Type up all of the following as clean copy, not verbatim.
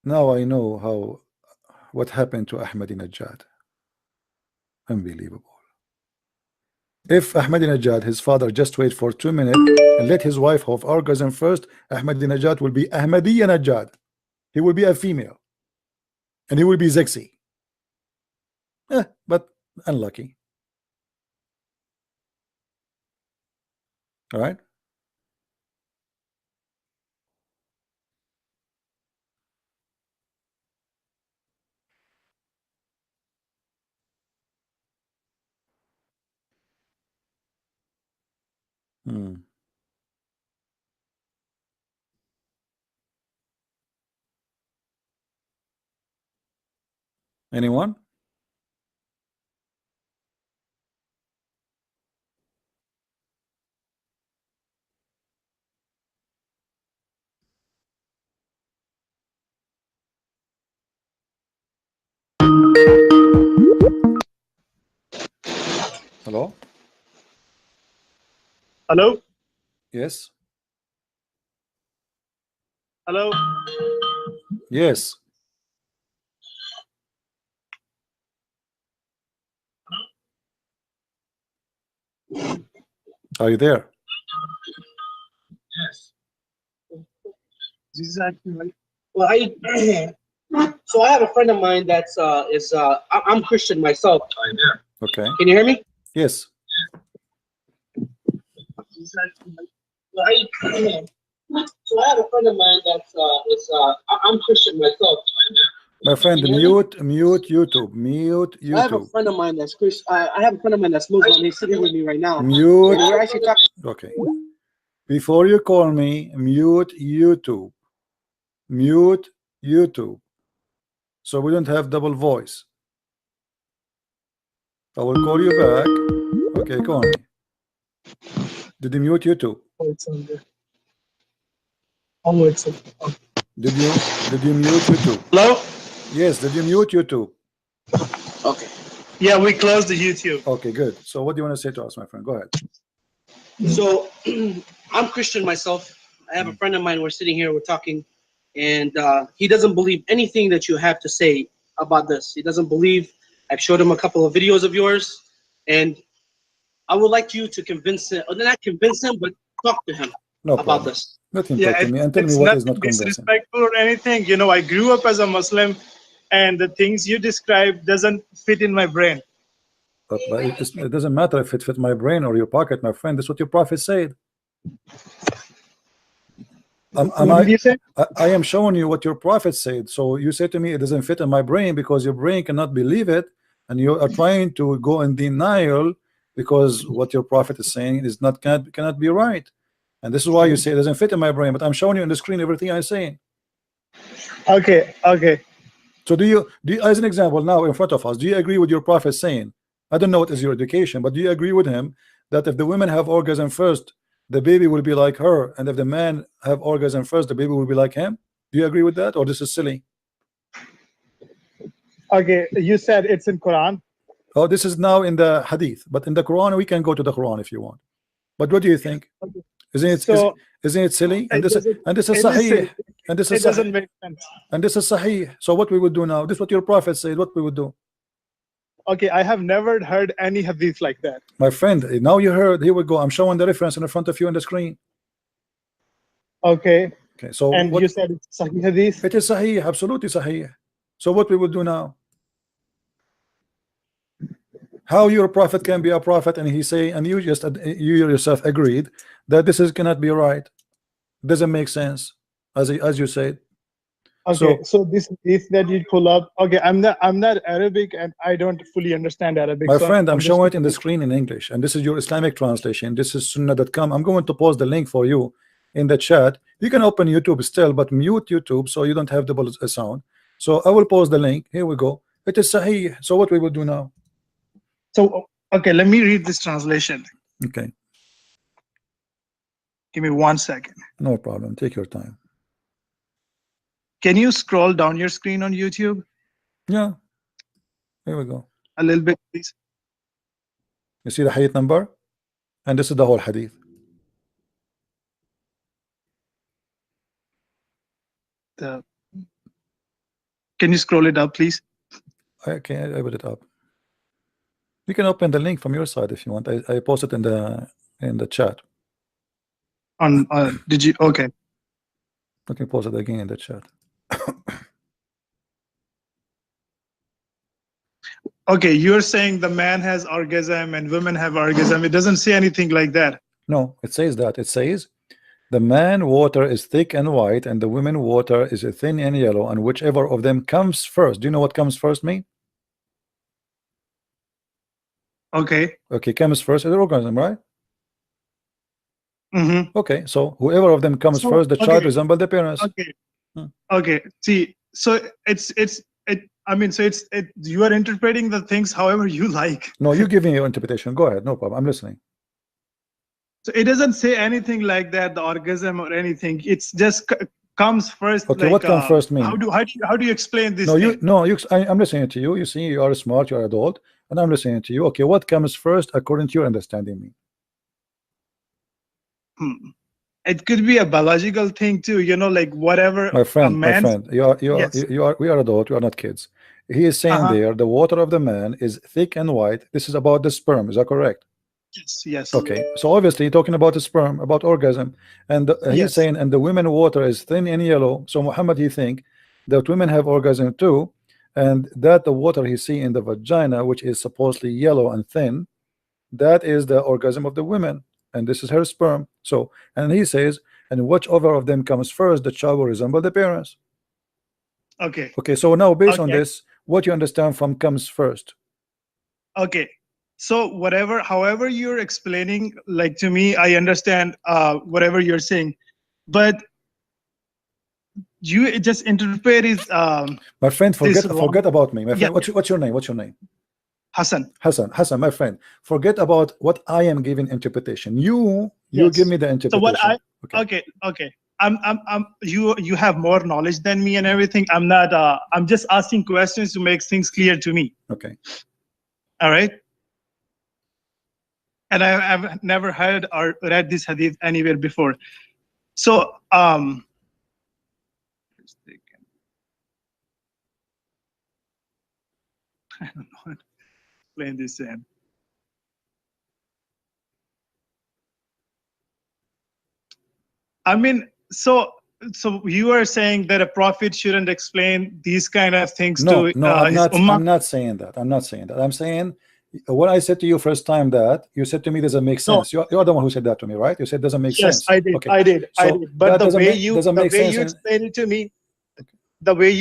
Now I know what happened to Ahmadinejad. Unbelievable. If Ahmadinejad, his father, just wait for 2 minutes and let his wife have orgasm first, Ahmadinejad will be Ahmadiyyanejad. He will be a female. And he will be sexy. But unlucky. All right. Anyone? Hello? Hello? Yes. Hello? Yes. Are you there? Yes. This is actually well, so I have a friend of mine that's I'm Christian myself. Okay. Can you hear me? Yes. Well, so I have a friend of mine that's I'm Christian myself. My friend, mute YouTube. Mute I have a YouTube. friend of mine that's Christian. I have a friend of mine that's Muslim. He's sitting with me right now. Mute. We're actually talking. Okay. Before you call me, mute YouTube. Mute YouTube. So we don't have double voice. I will call you back. Okay, call me. Did you mute YouTube? Oh, it's on there. Oh, it's on. Oh. Did you mute YouTube? Hello? Yes, did you mute YouTube? Okay. Yeah, we closed the YouTube. Okay, good. So what do you want to say to us, my friend? Go ahead. So I'm Christian myself. I have a friend of mine. We're sitting here, we're talking, and he doesn't believe anything that you have to say about this. He doesn't believe. I've showed him a couple of videos of yours, and I would like you to convince him, or not convince him, but talk to him about this. Let him talk to me and tell me what is not convincing. Disrespectful or anything. You know, I grew up as a Muslim, and the things you describe doesn't fit in my brain. But it doesn't matter if it fit my brain or your pocket, my friend. That's what your prophet said. What did you say? I am showing you what your prophet said. So you say to me it doesn't fit in my brain because your brain cannot believe it, and you are trying to go in denial because what your prophet is saying is not cannot be right. And this is why you say it doesn't fit in my brain. But I'm showing you on the screen everything I'm saying. Okay. So do you as an example now in front of us, do you agree with your prophet saying? I don't know what is your education, but do you agree with him that if the women have orgasm first, the baby will be like her, and if the man have orgasm first, the baby will be like him? Do you agree with that, or this is silly? Okay, you said it's in Quran. Oh, this is now in the Hadith, but in the Quran we can go to the Quran if you want. But what do you think? Isn't it silly? And this is Sahih, and this is it doesn't make sense. And this is Sahih. So what we would do now? This is what your prophet said. What we would do? Okay, I have never heard any hadith like that. My friend, now you heard. Here we go. I'm showing the reference in front of you on the screen. Okay. Okay. So and you said it's Sahih hadith. It is Sahih, absolutely Sahih. So what we will do now? How your prophet can be a prophet, and he say, and you yourself agreed that this cannot be right. Doesn't make sense, as you said. Okay, so this that you pull up. Okay, I'm not Arabic and I don't fully understand Arabic. My friend, I'm showing it in the screen in English, and this is your Islamic translation. This is Sunnah.com. I'm going to post the link for you in the chat. You can open YouTube still, but mute YouTube so you don't have double sound. So I will post the link. Here we go. It is Sahih. So what we will do now? So okay, let me read this translation. Okay. Give me 1 second. No problem. Take your time. Can you scroll down your screen on YouTube? Yeah. Here we go. A little bit, please. You see the hadith number? And this is the whole hadith. Can you scroll it up, please? Okay, I put it up. You can open the link from your side if you want. I posted in the chat. On did you? Okay. Let me post it again in the chat. Okay, you're saying the man has orgasm and women have orgasm. It doesn't say anything like that. No, it says that. It says the man water is thick and white, and the women water is thin and yellow, and whichever of them comes first. Do you know what comes first mean? Okay. Okay, comes first is orgasm, right? Mm-hmm. Okay, so whoever of them comes So, first, the child okay. resembles the parents. Okay. Hmm. Okay. See, so I mean, so you are interpreting the things however you like. No, you give me your interpretation. Go ahead, no problem. I'm listening. So it doesn't say anything like that, the orgasm or anything. It's just comes first. Okay, like, what comes first mean? How do you explain this? No, thing? I'm listening to you. You see, you are smart, you are adult, and I'm listening to you. Okay, what comes first according to your understanding me? It could be a biological thing too, like whatever. My friend, Yes. we are adult, we are not kids. He is saying there the water of the man is thick and white. This is about the sperm, is that correct? Yes. Okay, so obviously talking about the sperm, about orgasm, and he's Yes. saying, and the women water is thin and yellow. So Muhammad, he think that women have orgasm too, and that the water he see in the vagina, which is supposedly yellow and thin, that is the orgasm of the women, and this is her sperm. So, and he says, and whichever of them comes first, the child will resemble the parents. Okay. Okay, so now based on this, what you understand from comes first? Okay. So however you're explaining, like to me, I understand whatever you're saying, but you just interpret it. My friend, forget about me. My friend, Yeah. what's your name? What's your name? Hassan, my friend. Forget about what I am giving interpretation. You give me the interpretation. So what okay. You have more knowledge than me and everything. I'm not. I'm just asking questions to make things clear to me. Okay. All right. And I've never heard or read this hadith anywhere before. So I don't know how to explain this. I mean, so you are saying that a prophet shouldn't explain these kind of things to his ummah? I'm not saying that. I'm saying what I said to you first time, that you said to me doesn't make sense. You're the one who said that to me, right? You said doesn't make sense. Yes, I did. Okay. I did. But the way you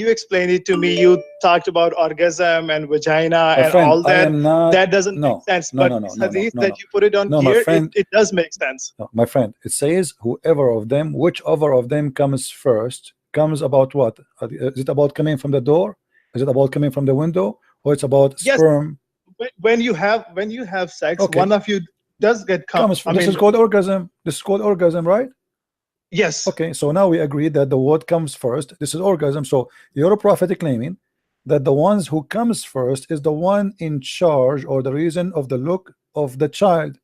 explained it to me, you talked about orgasm and vagina and all that. That doesn't make sense. But hadith that you put it on here, it does make sense. No, my friend, it says whoever of them, whichever of them comes first, comes about what? Is it about coming from the door? Is it about coming from the window? Or it's about sperm? When you have sex, one of you does get comes. This is called orgasm. This is called orgasm, right? Yes. Okay, so now we agree that the word comes first. This is orgasm. So your prophet claiming that the ones who comes first is the one in charge or the reason of the look of the child.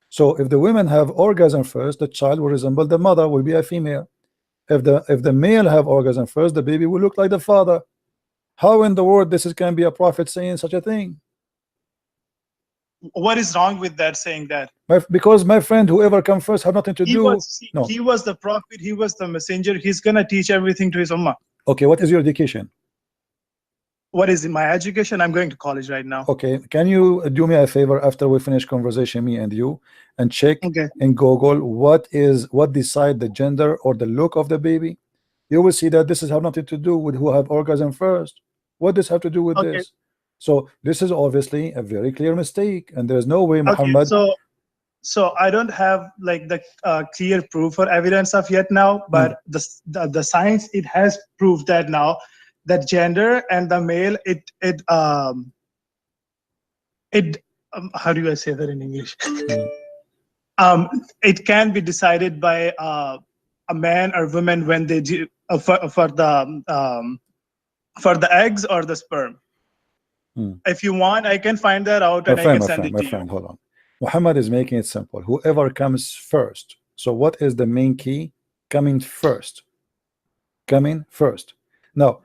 So if the women have orgasm first, the child will resemble the mother, will be a female. If the male have orgasm first, the baby will look like the father. How in the world can be a prophet saying such a thing? What is wrong with that, saying that? Because my friend, whoever comes first have nothing to do. He was the prophet, he was the messenger, he's gonna teach everything to his ummah. Okay, what is your education? What is my education? I'm going to college right now. Okay, can you do me a favor after we finish conversation, me and you, and check in Google what decide the gender or the look of the baby? You will see that this has nothing to do with who have orgasm first. What does have to do with this? So this is obviously a very clear mistake, and there's no way Muhammad. So I don't have like the clear proof or evidence of yet now, but the science, it has proved that now, that gender and the male, how do I say that in English? It can be decided by a man or woman when they do for the eggs or the sperm. If you want, I can find that out and I can send it to you. My friend, hold on. Muhammad is making it simple. Whoever comes first. So what is the main key? Coming first. Coming first. Now,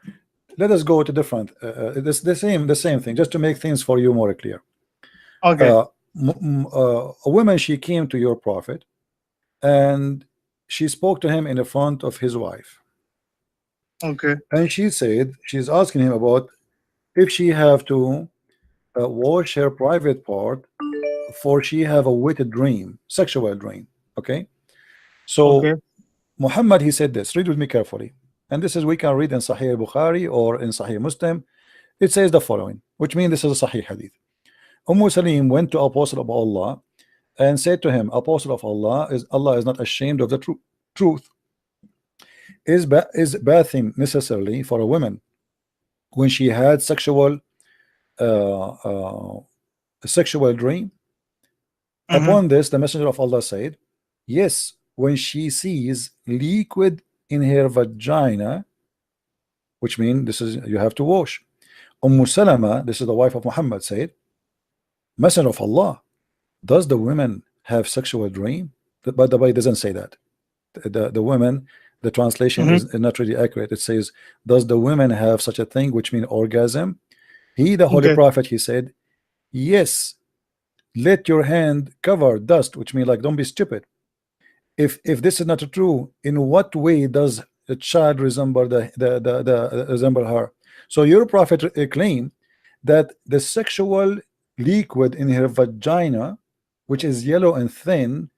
let us go to different. This the same thing, just to make things for you more clear. Okay. A woman, she came to your prophet, and she spoke to him in the front of his wife, Okay. and she said she's asking him about if she have to wash her private part, for she have a wet dream, sexual dream. Okay, so Okay. Muhammad, he said this. Read with me carefully, and this is, we can read in Sahih Bukhari or in Sahih Muslim. It says the following, which means this is a Sahih hadith. Salim went to Apostle of Allah and said to him, Apostle of Allah, Allah is not ashamed of the truth. Is bathing necessarily for a woman when she had sexual dream? Upon this, the Messenger of Allah said, yes, when she sees liquid in her vagina, which means this is, you have to wash. Salama, this is the wife of Muhammad, said, Messenger of Allah, does the women have sexual dream? By the way, it doesn't say that. The women, the translation is not really accurate. It says, does the women have such a thing, which means orgasm? He, the Holy Prophet, he said, yes, let your hand cover dust, which means like, don't be stupid. If this is not true, in what way does a child resemble resemble her? So your prophet claimed that the sexual liquid in her vagina, which is yellow and thin,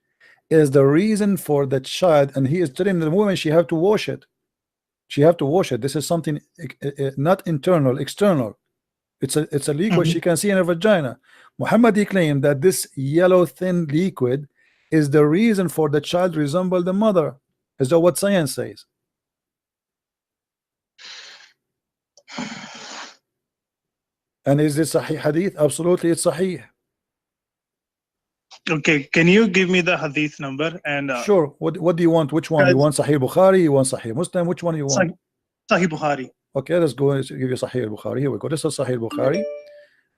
is the reason for the child, and he is telling the woman she have to wash it. She have to wash it. This is something not internal, external. It's a liquid she can see in her vagina. Muhammad, he claimed that this yellow thin liquid is the reason for the child resemble the mother. Is that what science says? And is this Sahih hadith? Absolutely, it's Sahih. Okay, can you give me the hadith number? And sure. What do you want? Which one? You want Sahih Bukhari? You want Sahih Muslim? Which one you want? Sahih Bukhari. Okay, let's go and give you Sahih Bukhari. Here we go. This is Sahih Bukhari.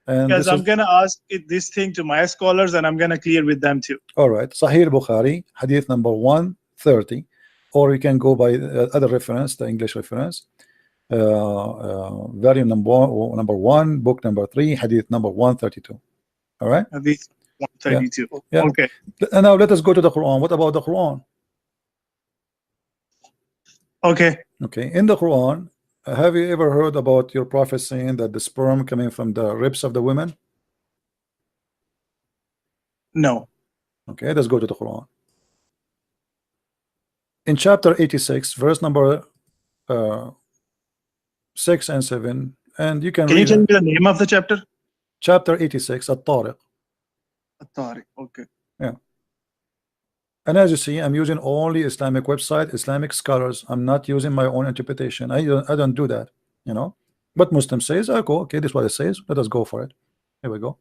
And because I'm gonna ask this thing to my scholars, and I'm gonna clear with them too. All right, Sahih Bukhari, hadith number 130, or you can go by other reference, the English reference. Volume number 1, book number 3, hadith number 132. All right, hadith 132. Yeah. Okay. And now let us go to the Quran. What about the Quran? Okay. Okay, in the Quran, have you ever heard about your prophet saying that the sperm coming from the ribs of the women? No. Okay, let's go to the Quran. In chapter 86, verse number 6 and 7, and you can you tell me the name of the chapter? Chapter 86, At-Tariq. At-Tariq, okay. Yeah. And as you see, I'm using only Islamic website, Islamic scholars. I'm not using my own interpretation. I don't do that, you know. But Muslim says, I go, okay, this is what it says. Let us go for it. Here we go.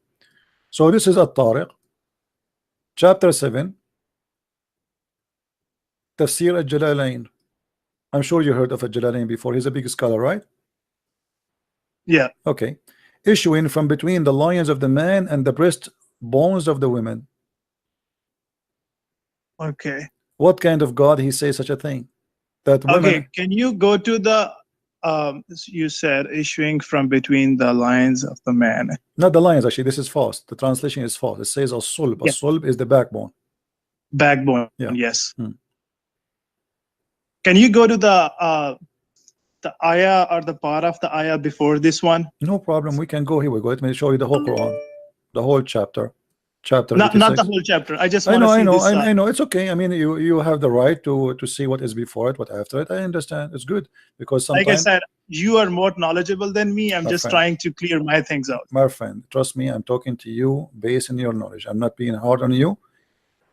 So this is At-Tariq, chapter 7, Tafsir al-Jalalain. I'm sure you heard of al-Jalalain before. He's a big scholar, right? Yeah. Okay. Issuing from between the loins of the man and the breast bones of the women. Okay. What kind of God he says such a thing? That women. Okay. Can you go to the you said issuing from between the lines of the man? Not the lines, actually. This is false. The translation is false. It says as-sulb. Yeah. As-sulb is the backbone. Backbone. Yeah. Yes. Can you go to the ayah or the part of the ayah before this one? No problem. We can go. Here we go. Let me show you the whole Quran, the whole chapter. Not the whole chapter. I just want I know. to see this. I know. It's okay. I mean, you have the right to see what is before it, what after it. I understand. It's good because sometimes, like I said, you are more knowledgeable than me. I'm just trying to clear my things out. My friend, trust me. I'm talking to you based on your knowledge. I'm not being hard on you.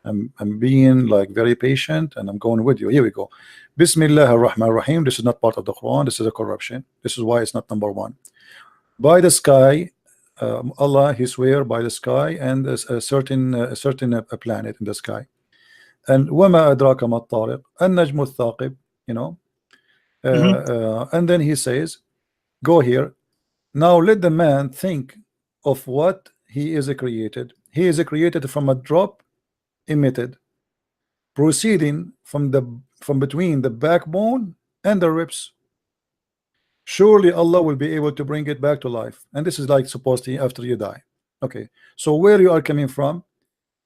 I'm being like very patient, and I'm going with you. Here we go. Bismillah ar-Rahman ar-Rahim. This is not part of the Quran. This is a corruption. This is why it's not number 1. By the sky, Allah, he swear by the sky and a certain planet in the sky. And وَمَا أَدْرَاكَ مَا الطَّارِقُ النَّجْمُ الثَّاقِبُ, you know. And then he says, go here. Now let the man think of what he is created. He is created from a drop emitted, proceeding from between the backbone and the ribs. surely Allah will be able to bring it back to life. And this is like supposedly after you die. Okay, so where you are coming from,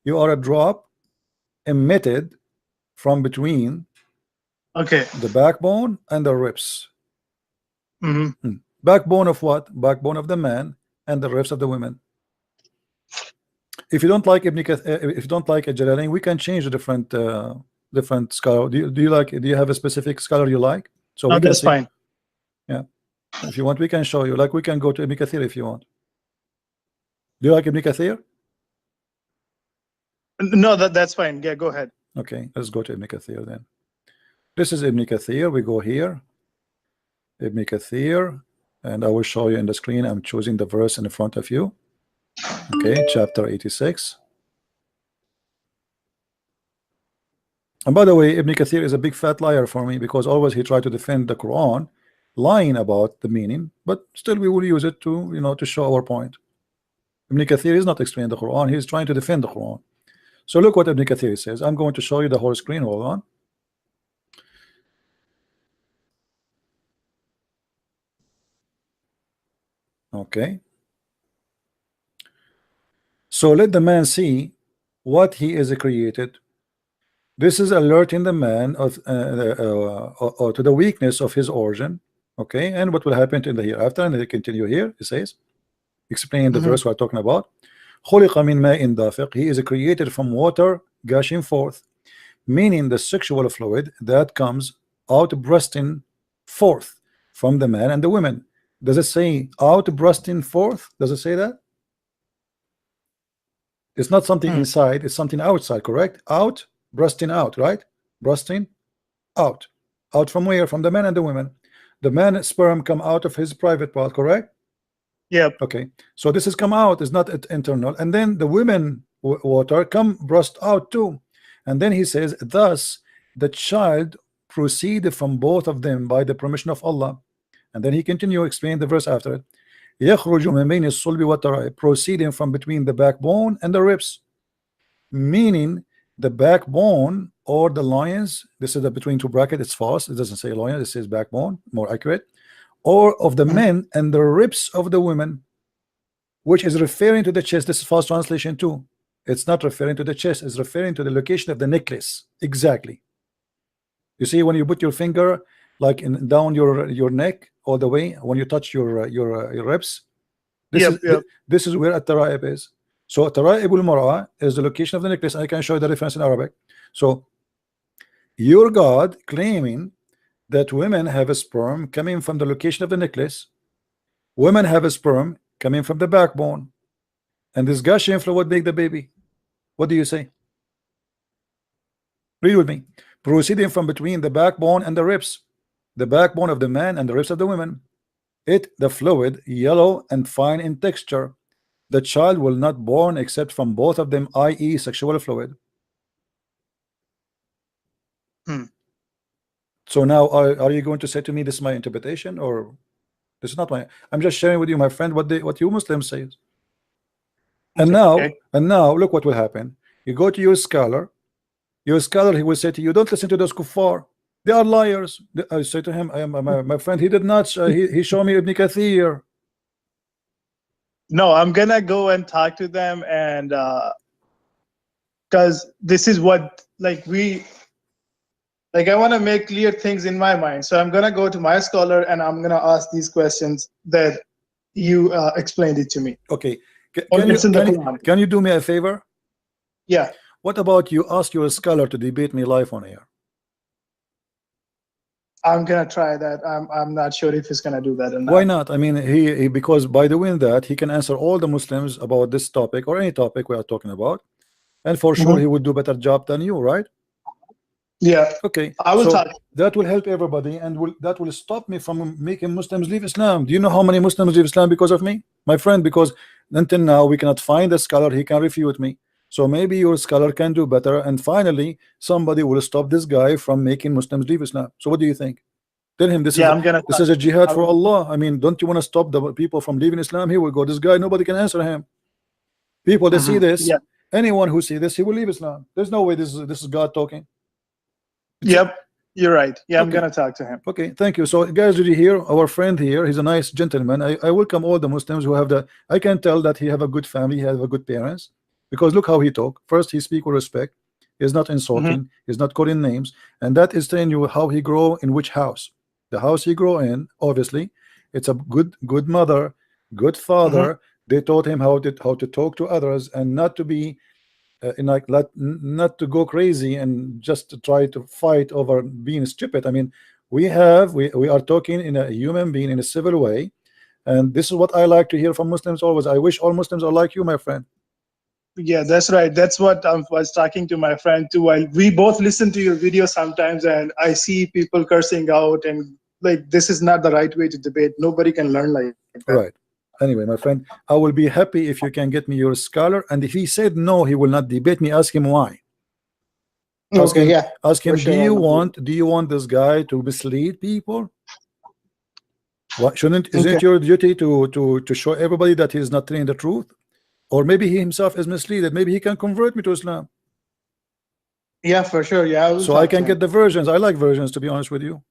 you are a drop emitted from between Okay. the backbone and the ribs. Mm-hmm. Backbone of what? Backbone of the man and the ribs of the women. If you don't like if you don't like Jalalain, we can change a different different scholar. Do you have a specific scholar you like? So No, we can that's see. fine. Yeah, if you want, we can show you. Like we can go to Ibn Kathir if you want. Do you like Ibn Kathir? No, that's fine. Yeah, go ahead. Okay, let's go to Ibn Kathir then. This is Ibn Kathir. We go here, Ibn Kathir, and I will show you in the screen. I'm choosing the verse in front of you. Okay, chapter 86. And by the way, Ibn Kathir is a big fat liar for me, because always he tried to defend the Quran, lying about the meaning, but still we will use it to, you know, to show our point. Ibn Kathir is not explaining the Quran, he's trying to defend the Quran. So look what Ibn Kathir says. I'm going to show you the whole screen. Hold on. Okay. So let the man see what he is created. This is alerting the man of to the weakness of his origin. Okay, and what will happen in the hereafter. And they continue here. It says, explain the verse we're talking about. خُلِقَ مِن مَاءٍ دَافِقٍ. He is created from water gushing forth, meaning the sexual fluid that comes out bursting forth from the man and the women. Does it say out bursting forth? Does it say that? It's not something inside, it's something outside, correct? Out, bursting out, right? Bursting out. Out from where? From the man and the women. The man's sperm come out of his private part, correct? Yep. Okay, so this has come out, is not internal, and then the women water come burst out too. And then he says, thus the child proceeded from both of them by the permission of Allah. And then he continue explaining the verse after it. يخرج من بين الصلب والترائب, proceeding from between the backbone and the ribs, meaning the backbone or the loins. This is the between two bracket, it's false, it doesn't say loins, it says backbone, more accurate. Or of the men and the ribs of the women, which is referring to the chest. This is false translation too. It's not referring to the chest, it's referring to the location of the necklace. Exactly. You see, when you put your finger like in down your neck all the way, when you touch your ribs, this is where at-tara'ib is. So tara'ib al-mar'a is the location of the necklace. I can show you the reference in Arabic. So your God claiming that women have a sperm coming from the location of the necklace, women have a sperm coming from the backbone, and this gushing fluid make the baby. What do you say? Read with me. Proceeding from between the backbone and the ribs, the backbone of the man and the ribs of the women, the fluid yellow and fine in texture. The child will not born except from both of them, i.e. sexual fluid. So now are you going to say to me this is my interpretation, or this is not my? I'm just sharing with you, my friend, what you Muslims say. And now look what will happen. You go to your scholar, he will say to you, don't listen to those kuffar, they are liars. I say to him, my friend, he did not he showed me Ibn Kathir. No, I'm gonna go and talk to them, and because this is what I want to make clear things in my mind. So I'm gonna go to my scholar and I'm gonna ask these questions that you explained it to me. Okay. Can you do me a favor? Yeah. What about you ask your scholar to debate me live on air? I'm gonna try that. I'm not sure if he's gonna do that or not. Why not? I mean, he because by doing that he can answer all the Muslims about this topic or any topic we are talking about, and for sure he would do a better job than you, right? Yeah. Okay. I will talk. That will help everybody, and that will stop me from making Muslims leave Islam. Do you know how many Muslims leave Islam because of me, my friend? Because until now we cannot find a scholar he can refute me. So maybe your scholar can do better, and finally somebody will stop this guy from making Muslims leave Islam. So what do you think? Tell him this is a jihad for Allah. I mean, don't you want to stop the people from leaving Islam? Here we go. This guy, nobody can answer him. People that see this, anyone who see this, he will leave Islam. There's no way this is God talking. Yep. You're right. Yeah, I'm Okay. gonna talk to him. Okay, thank you. So guys, did you hear our friend here? He's a nice gentleman. I welcome all the Muslims who have the, I can tell that he have a good family, he have a good parents, because look how he talk. First, he speak with respect. He's not insulting, he's not calling names, and that is telling you how he grow in which house. The house he grow in, obviously, it's a good mother, good father. They taught him how to talk to others and not to be not to go crazy and just to try to fight over being stupid. I mean, we are talking in a human being in a civil way, and this is what I like to hear from Muslims always. I wish all Muslims are like you, my friend. Yeah, that's right. That's what I was talking to my friend too. While we both listen to your videos sometimes, and I see people cursing out, and like this is not the right way to debate. Nobody can learn like that. Right. Anyway, my friend, I will be happy if you can get me your scholar, and if he said no, he will not debate me. Ask him why. Ask Okay, him, yeah. ask him, for sure, do you I'll do want this guy to mislead people? What isn't Okay. your duty to show everybody that he's not telling the truth? Or maybe he himself is misled. Maybe he can convert me to Islam. Yeah, for sure. Yeah, I will So I talk to can him. get the versions. I like versions, to be honest with you.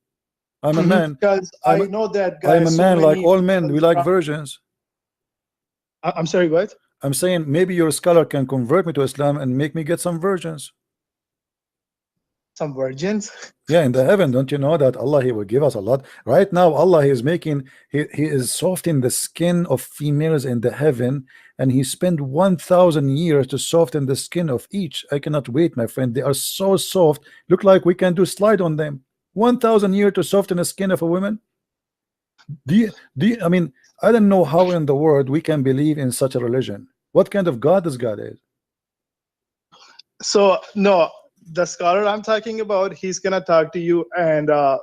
I'm a man. Because I'm I a- know that guy. I'm a so man like many all men. people We like from- versions. I'm sorry, what? I'm saying maybe your scholar can convert me to Islam and make me get some versions. Some virgins. Yeah, in the heaven, don't you know that Allah, he will give us a lot. Right now, Allah is making, he is softening the skin of females in the heaven, and he spent 1,000 years to soften the skin of each. I cannot wait, my friend. They are so soft, look like we can do slide on them. 1,000 years to soften the skin of a woman. I mean, I don't know how in the world we can believe in such a religion. What kind of God this God is? So no, the scholar I'm talking about, he's gonna talk to you, and I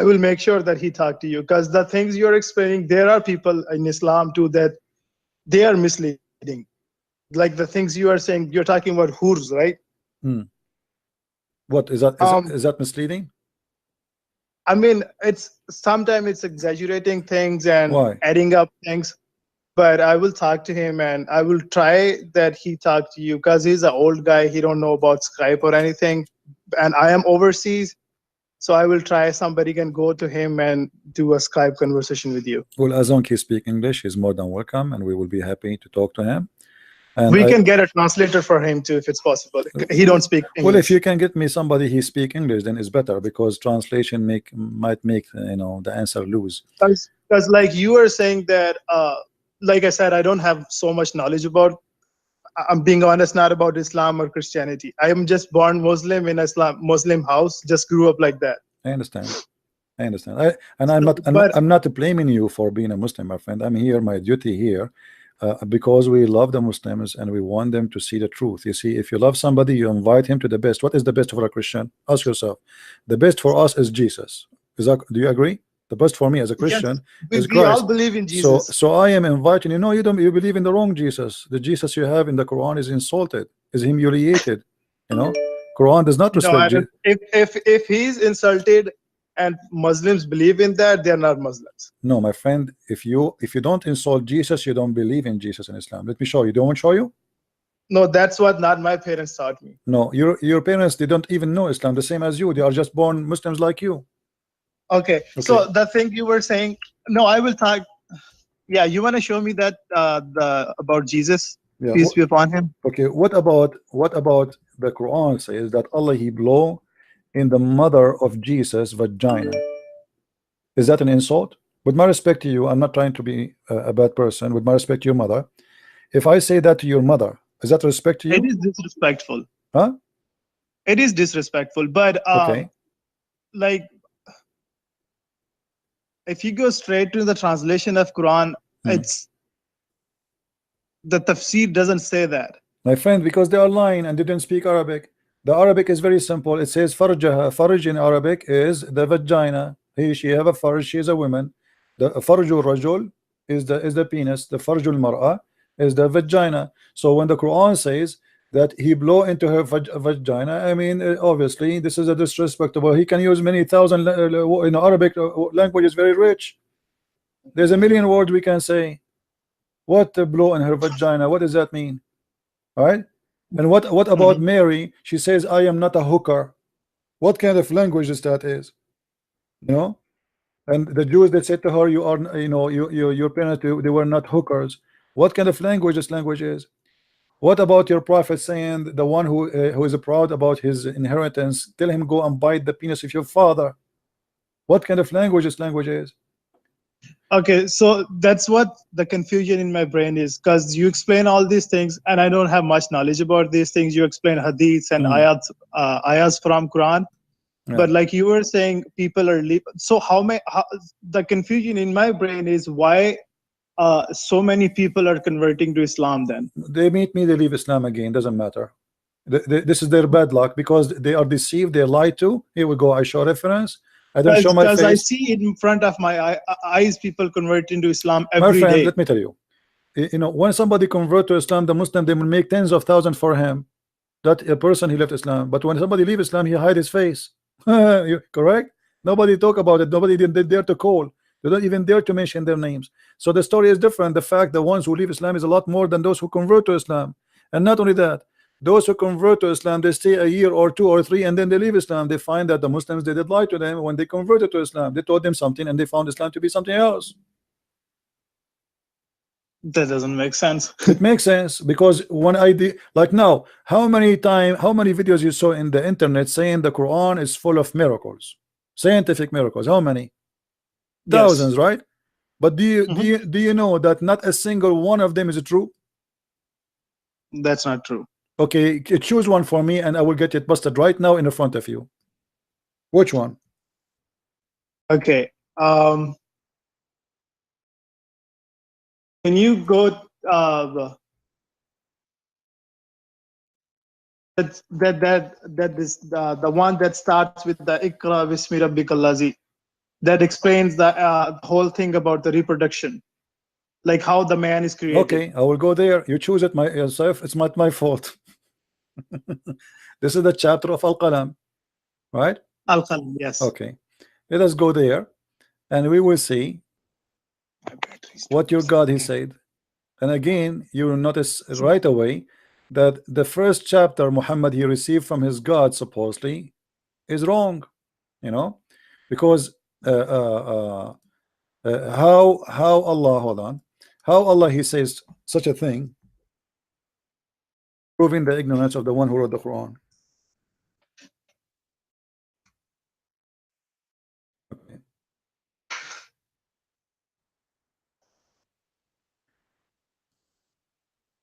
will make sure that he talk to you, because the things you're explaining, there are people in Islam too that they are misleading. Like the things you are saying, you're talking about hurs, right? What is that? Is that misleading? I mean, it's sometimes it's exaggerating things and Why? adding up things. But I will talk to him, and I will try that he talk to you, because he's an old guy. He don't know about Skype or anything, and I am overseas, so I will try somebody can go to him and do a Skype conversation with you. Well, as long as he speaks English, he's more than welcome, and we will be happy to talk to him. And We can get a translator for him too, if it's possible. He don't speak English. well, if you can get me somebody he speak English, then it's better, because translation might make the answer lose. Because like you were saying that, like I said, I don't have so much knowledge about. I'm being honest, not about Islam or Christianity. I am just born Muslim in a Muslim house. Just grew up like that. I understand. I'm not blaming you for being a Muslim, my friend. I'm here, my duty here, because we love the Muslims and we want them to see the truth. You see, if you love somebody, you invite him to the best. What is the best for a Christian? Ask yourself. The best for us is Jesus. Do you agree? The best for me as a Christian is we Christ. all believe in Jesus. So I am inviting you. No, you don't. You believe in the wrong Jesus. The Jesus you have in the Quran is insulted, is humiliated. Quran does not respect Jesus. If he's insulted and Muslims believe in that, they're not Muslims. No, my friend. If you don't insult Jesus, you don't believe in Jesus in Islam. Let me show you. Do you want to show you? No, that's what not my parents taught me. No, your parents, they don't even know Islam, the same as you. They are just born Muslims like you. Okay. So the thing you were saying, no, I will talk. Yeah, you want to show me that about Jesus, Yeah. peace be upon him? Okay. What about the Quran says that Allah, he blow in the mother of Jesus' vagina? Is that an insult? With my respect to you, I'm not trying to be a bad person. With my respect to your mother, if I say that to your mother, is that respect to you? It is disrespectful. Huh? It is disrespectful, but Okay. like, if you go straight to the translation of Quran, it's the tafsir doesn't say that. My friend, because they are lying and they didn't speak Arabic. The Arabic is very simple. It says farjaha. Farj in Arabic is the vagina. She have a farj. She is a woman. The farjul rajul is the penis. The farjul mar'a is the vagina. So when the Quran says that he blow into her vagina, I mean, obviously this is a disrespectful. He can use many thousand in Arabic. Language is very rich. There's a million words we can say. What the blow in her vagina? What does that mean? All right. And what about Mary? She says, I am not a hooker. What kind of language is that? Is, you know? And the Jews that said to her, you are, you know, your parents, they were not hookers. What kind of language this language is? What about your prophet saying the one who is proud about his inheritance, tell him go and bite the penis of your father? What kind of language this language is? Okay, so that's what the confusion in my brain is, because you explain all these things and I don't have much knowledge about these things. You explain hadiths and ayats from Quran. Yeah. But like you were saying, people are so how the confusion in my brain is why so many people are converting to Islam then. They meet me, they leave Islam again, doesn't matter. This is their bad luck because they are deceived, they lied to. Here we go, I show reference. I don't show my face. Because I see it in front of my eyes, people converting to Islam my every friend, day. let me tell you, you know, when somebody convert to Islam, the Muslim, they will make tens of thousands for him, that a person he left Islam. But when somebody leave Islam, he hide his face. Correct? Nobody talk about it. Nobody did dare to call. They don't even dare to mention their names. So the story is different. The fact the ones who leave Islam is a lot more than those who convert to Islam. And not only that, those who convert to Islam, they stay a year or 2 or 3 and then they leave Islam. They find that the Muslims, they did lie to them when they converted to Islam. They told them something and they found Islam to be something else. That doesn't make sense. It makes sense because when I did, like now, how many videos you saw in the internet saying the Quran is full of miracles, scientific miracles? How many? Thousands, right? But do you know that not a single one of them is true? That's not true. Okay, choose one for me and I will get it busted right now in front of you. Which one? Okay. Can you go the one that starts with the Iqra Bismi Rabbikal Lazi, that explains the whole thing about the reproduction, like how the man is created. Okay, I will go there. You choose it yourself. It's not my fault. This is the chapter of Al-Qalam, right? Al-Qalam, yes. Okay, let us go there and we will see what your God he said. And again, you will notice right away that the first chapter Muhammad he received from his God supposedly is wrong, you know, because how Allah, hold on, how Allah he says such a thing, proving the ignorance of the one who wrote the Quran. Okay.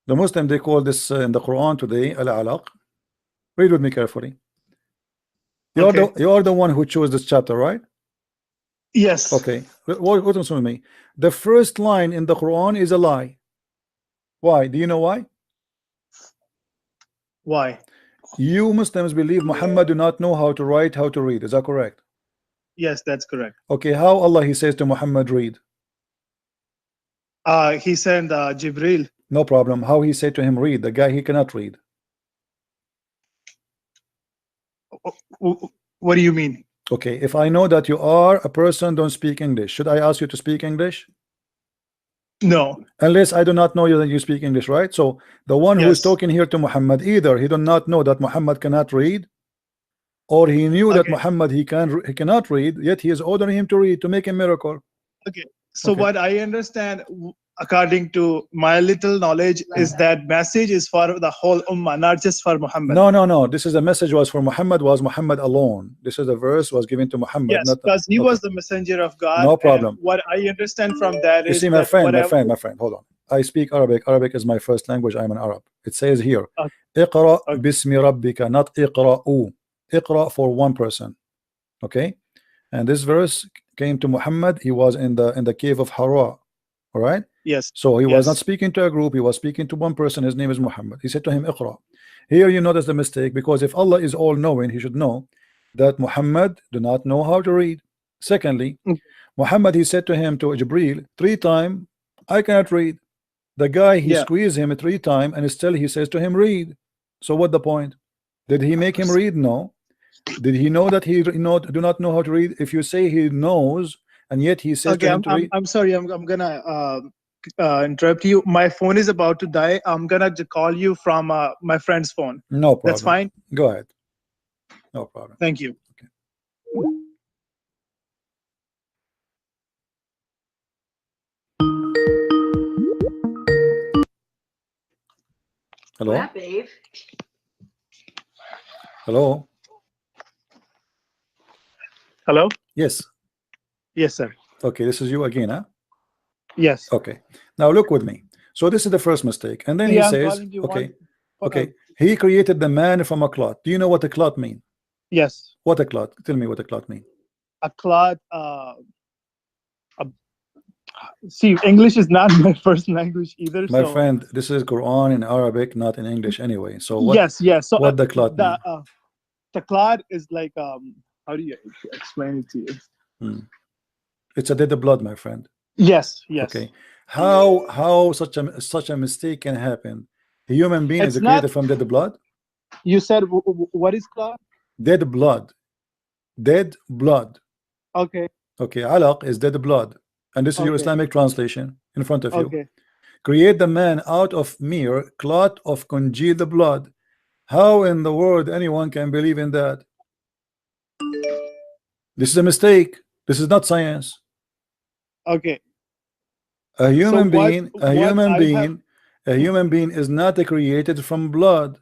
The Muslim, they call this in the Quran today al-alaq. Read with me carefully. You are the one who chose this chapter, right? Yes. Okay. What with me? The first line in the Quran is a lie. Why? Do you know why? Why? You Muslims believe Muhammad do not know how to write, how to read. Is that correct? Yes, that's correct. Okay. How Allah he says to Muhammad read? He sent Jibril. No problem. How he said to him read? The guy he cannot read. What do you mean? Okay. If I know that you are a person don't speak English, should I ask you to speak English? No. Unless I do not know you that you speak English, right? So the one who is talking here to Muhammad, either he do not know that Muhammad cannot read, or he knew that Muhammad he cannot read, yet he is ordering him to read to make a miracle. Okay. So what I understand, according to my little knowledge, is that message is for the whole ummah, not just for Muhammad. No. This is a message was for Muhammad, was Muhammad alone. This is a verse was given to Muhammad. Yes, because he was the messenger of God. No problem. What I understand from that is, you see, my friend, hold on. I speak Arabic. Arabic is my first language. I'm an Arab. It says here, Iqra bismi rabbika, not Iqra'u. Iqra for one person. Okay, and this verse came to Muhammad. He was in the cave of Hira. All right. Yes. So he was not speaking to a group. He was speaking to one person. His name is Muhammad. He said to him, Iqra. Here you notice the mistake, because if Allah is all knowing, he should know that Muhammad do not know how to read. Secondly, Muhammad he said to him, to Jibril, 3 times, I cannot read. The guy he squeezed him 3 times and still he says to him read. So what the point? Did he make him read? No. Did he know that he do not know how to read? If you say he knows and yet he says to him to read. I'm sorry, I'm gonna interrupt you. My phone is about to die. I'm gonna call you from my friend's phone. No problem. That's fine. Go ahead. No problem. Thank you. Hello. Yeah, babe. Hello. Hello. Yes. Yes, sir. Okay, this is you again, huh? Yes. Okay. Now look with me. So this is the first mistake, and then he Yeah, I'm says, calling you okay, one- okay. He created the man from a clot. Do you know what a clot mean? Yes. What a clot? Tell me what a clot mean. A clot. See, English is not my first language either. My so friend, this is Quran in Arabic, not in English anyway. So what? yes. So what the clot mean? The clot is like how do you explain it to you? It's a dead blood, my friend. Yes. Okay. How such a mistake can happen? A human being It's is not- created from dead blood. You said what is clot? Dead blood. Dead blood. Okay. Okay. Alaq is dead blood, and this is your Okay. Islamic translation in front of you. Okay. Create the man out of mere clot of congealed blood. How in the world anyone can believe in that? This is a mistake. This is not science. Okay. A human So what- being, what a human being is not created from blood.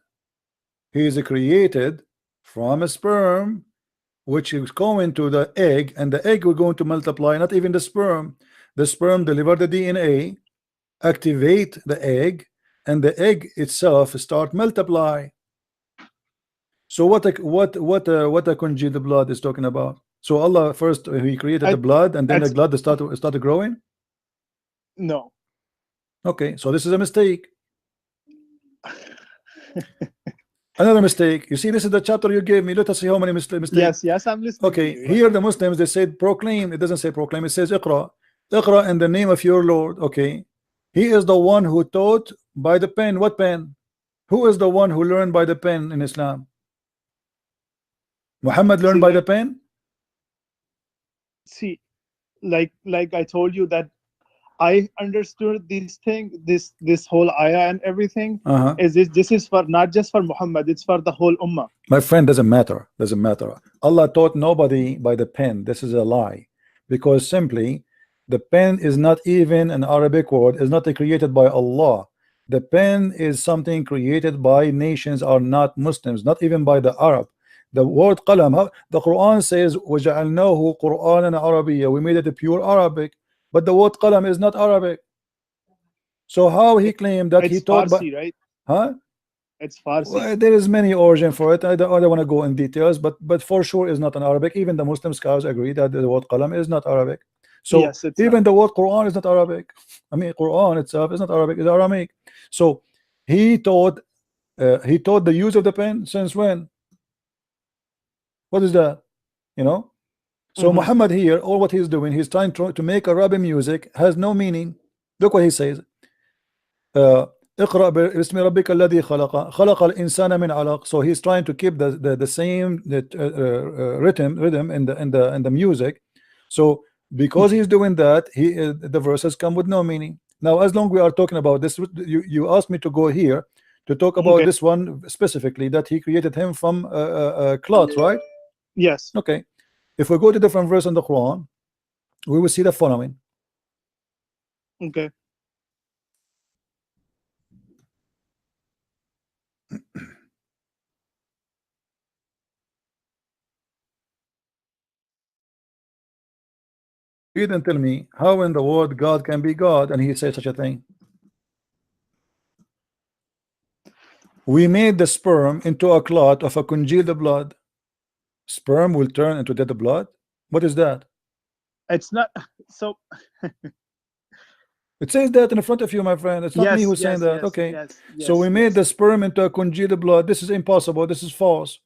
He is created from a sperm, which is going to the egg, and the egg will going to multiply. Not even the sperm. The sperm deliver the DNA, activate the egg, and the egg itself start multiply. So what a congealed blood is talking about? So Allah first He created the blood, and then the blood started growing. No. Okay, so this is a mistake. Another mistake. You see, this is the chapter you gave me. Let us see how many mistakes. Yes, I'm listening. Okay, to you. here the Muslims, they said proclaim. It doesn't say proclaim. It says Iqra. Iqra in the name of your Lord. Okay, He is the one who taught by the pen. What pen? Who is the one who learned by the pen in Islam? Muhammad learned by the pen. See, like I told you that I understood this whole ayah and everything. This is for not just for Muhammad, it's for the whole ummah. My friend, doesn't matter. Doesn't matter. Allah taught nobody by the pen. This is a lie, because simply the pen is not even an Arabic word. Is not created by Allah. The pen is something created by nations are not Muslims, not even by the Arab. The word qalam, the Quran says وَجَعَلْنَاهُ قُرْآنًا عَرَبِيًّا. We made it a pure Arabic, but the word qalam is not Arabic. So how he claimed that he taught Farsi, right? Huh? It's Farsi. Well, there is many origin for it. I don't want to go in details, but for sure is not an Arabic. Even the Muslim scholars agree that the word qalam is not Arabic. So yes, even the word Quran is not Arabic. I mean, Quran itself is not Arabic, it's Aramaic. So he taught the use of the pen since when? What is that? You know? So Muhammad here, all what he's doing, he's trying to make Arabic music has no meaning. Look what he says. اقرأ باسم ربك الذي خلق خلق الإنسان من علق. So he's trying to keep the same rhythm in the music. So because he's doing that, the verses come with no meaning. Now, as long we are talking about this, you asked me to go here to talk about this one specifically, that he created him from cloth, right? Yes. Okay. If we go to different verse in the Quran, we will see the following. Okay. You didn't tell me how in the world God can be God and he said such a thing. We made the sperm into a clot of a congealed blood. Sperm will turn into dead blood. What is that? It's not so. It says that in front of you, my friend. It's not me who's saying that. Okay. So we made the sperm into a congealed blood. This is impossible. This is false.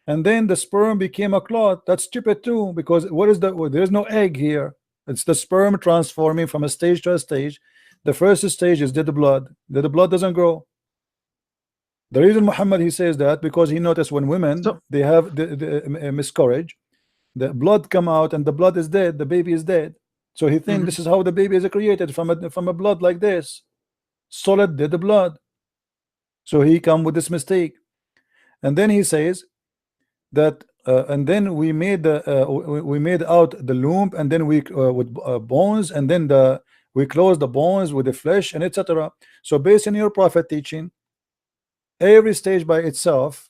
And then the sperm became a clot. That's stupid too, because what is that? Well, there's no egg here. It's the sperm transforming from a stage to a stage. The first stage is dead blood. Dead blood doesn't grow. The reason Muhammad he says that because he noticed when women they have the miscarriage, the blood come out and the blood is dead. The baby is dead. So he thinks this is how the baby is created, from a blood like this, solid dead blood. So he come with this mistake, and then he says that and then we made the we made out the loom, and then we with bones, and then we closed the bones with the flesh, and etc. So based on your prophet teaching, every stage by itself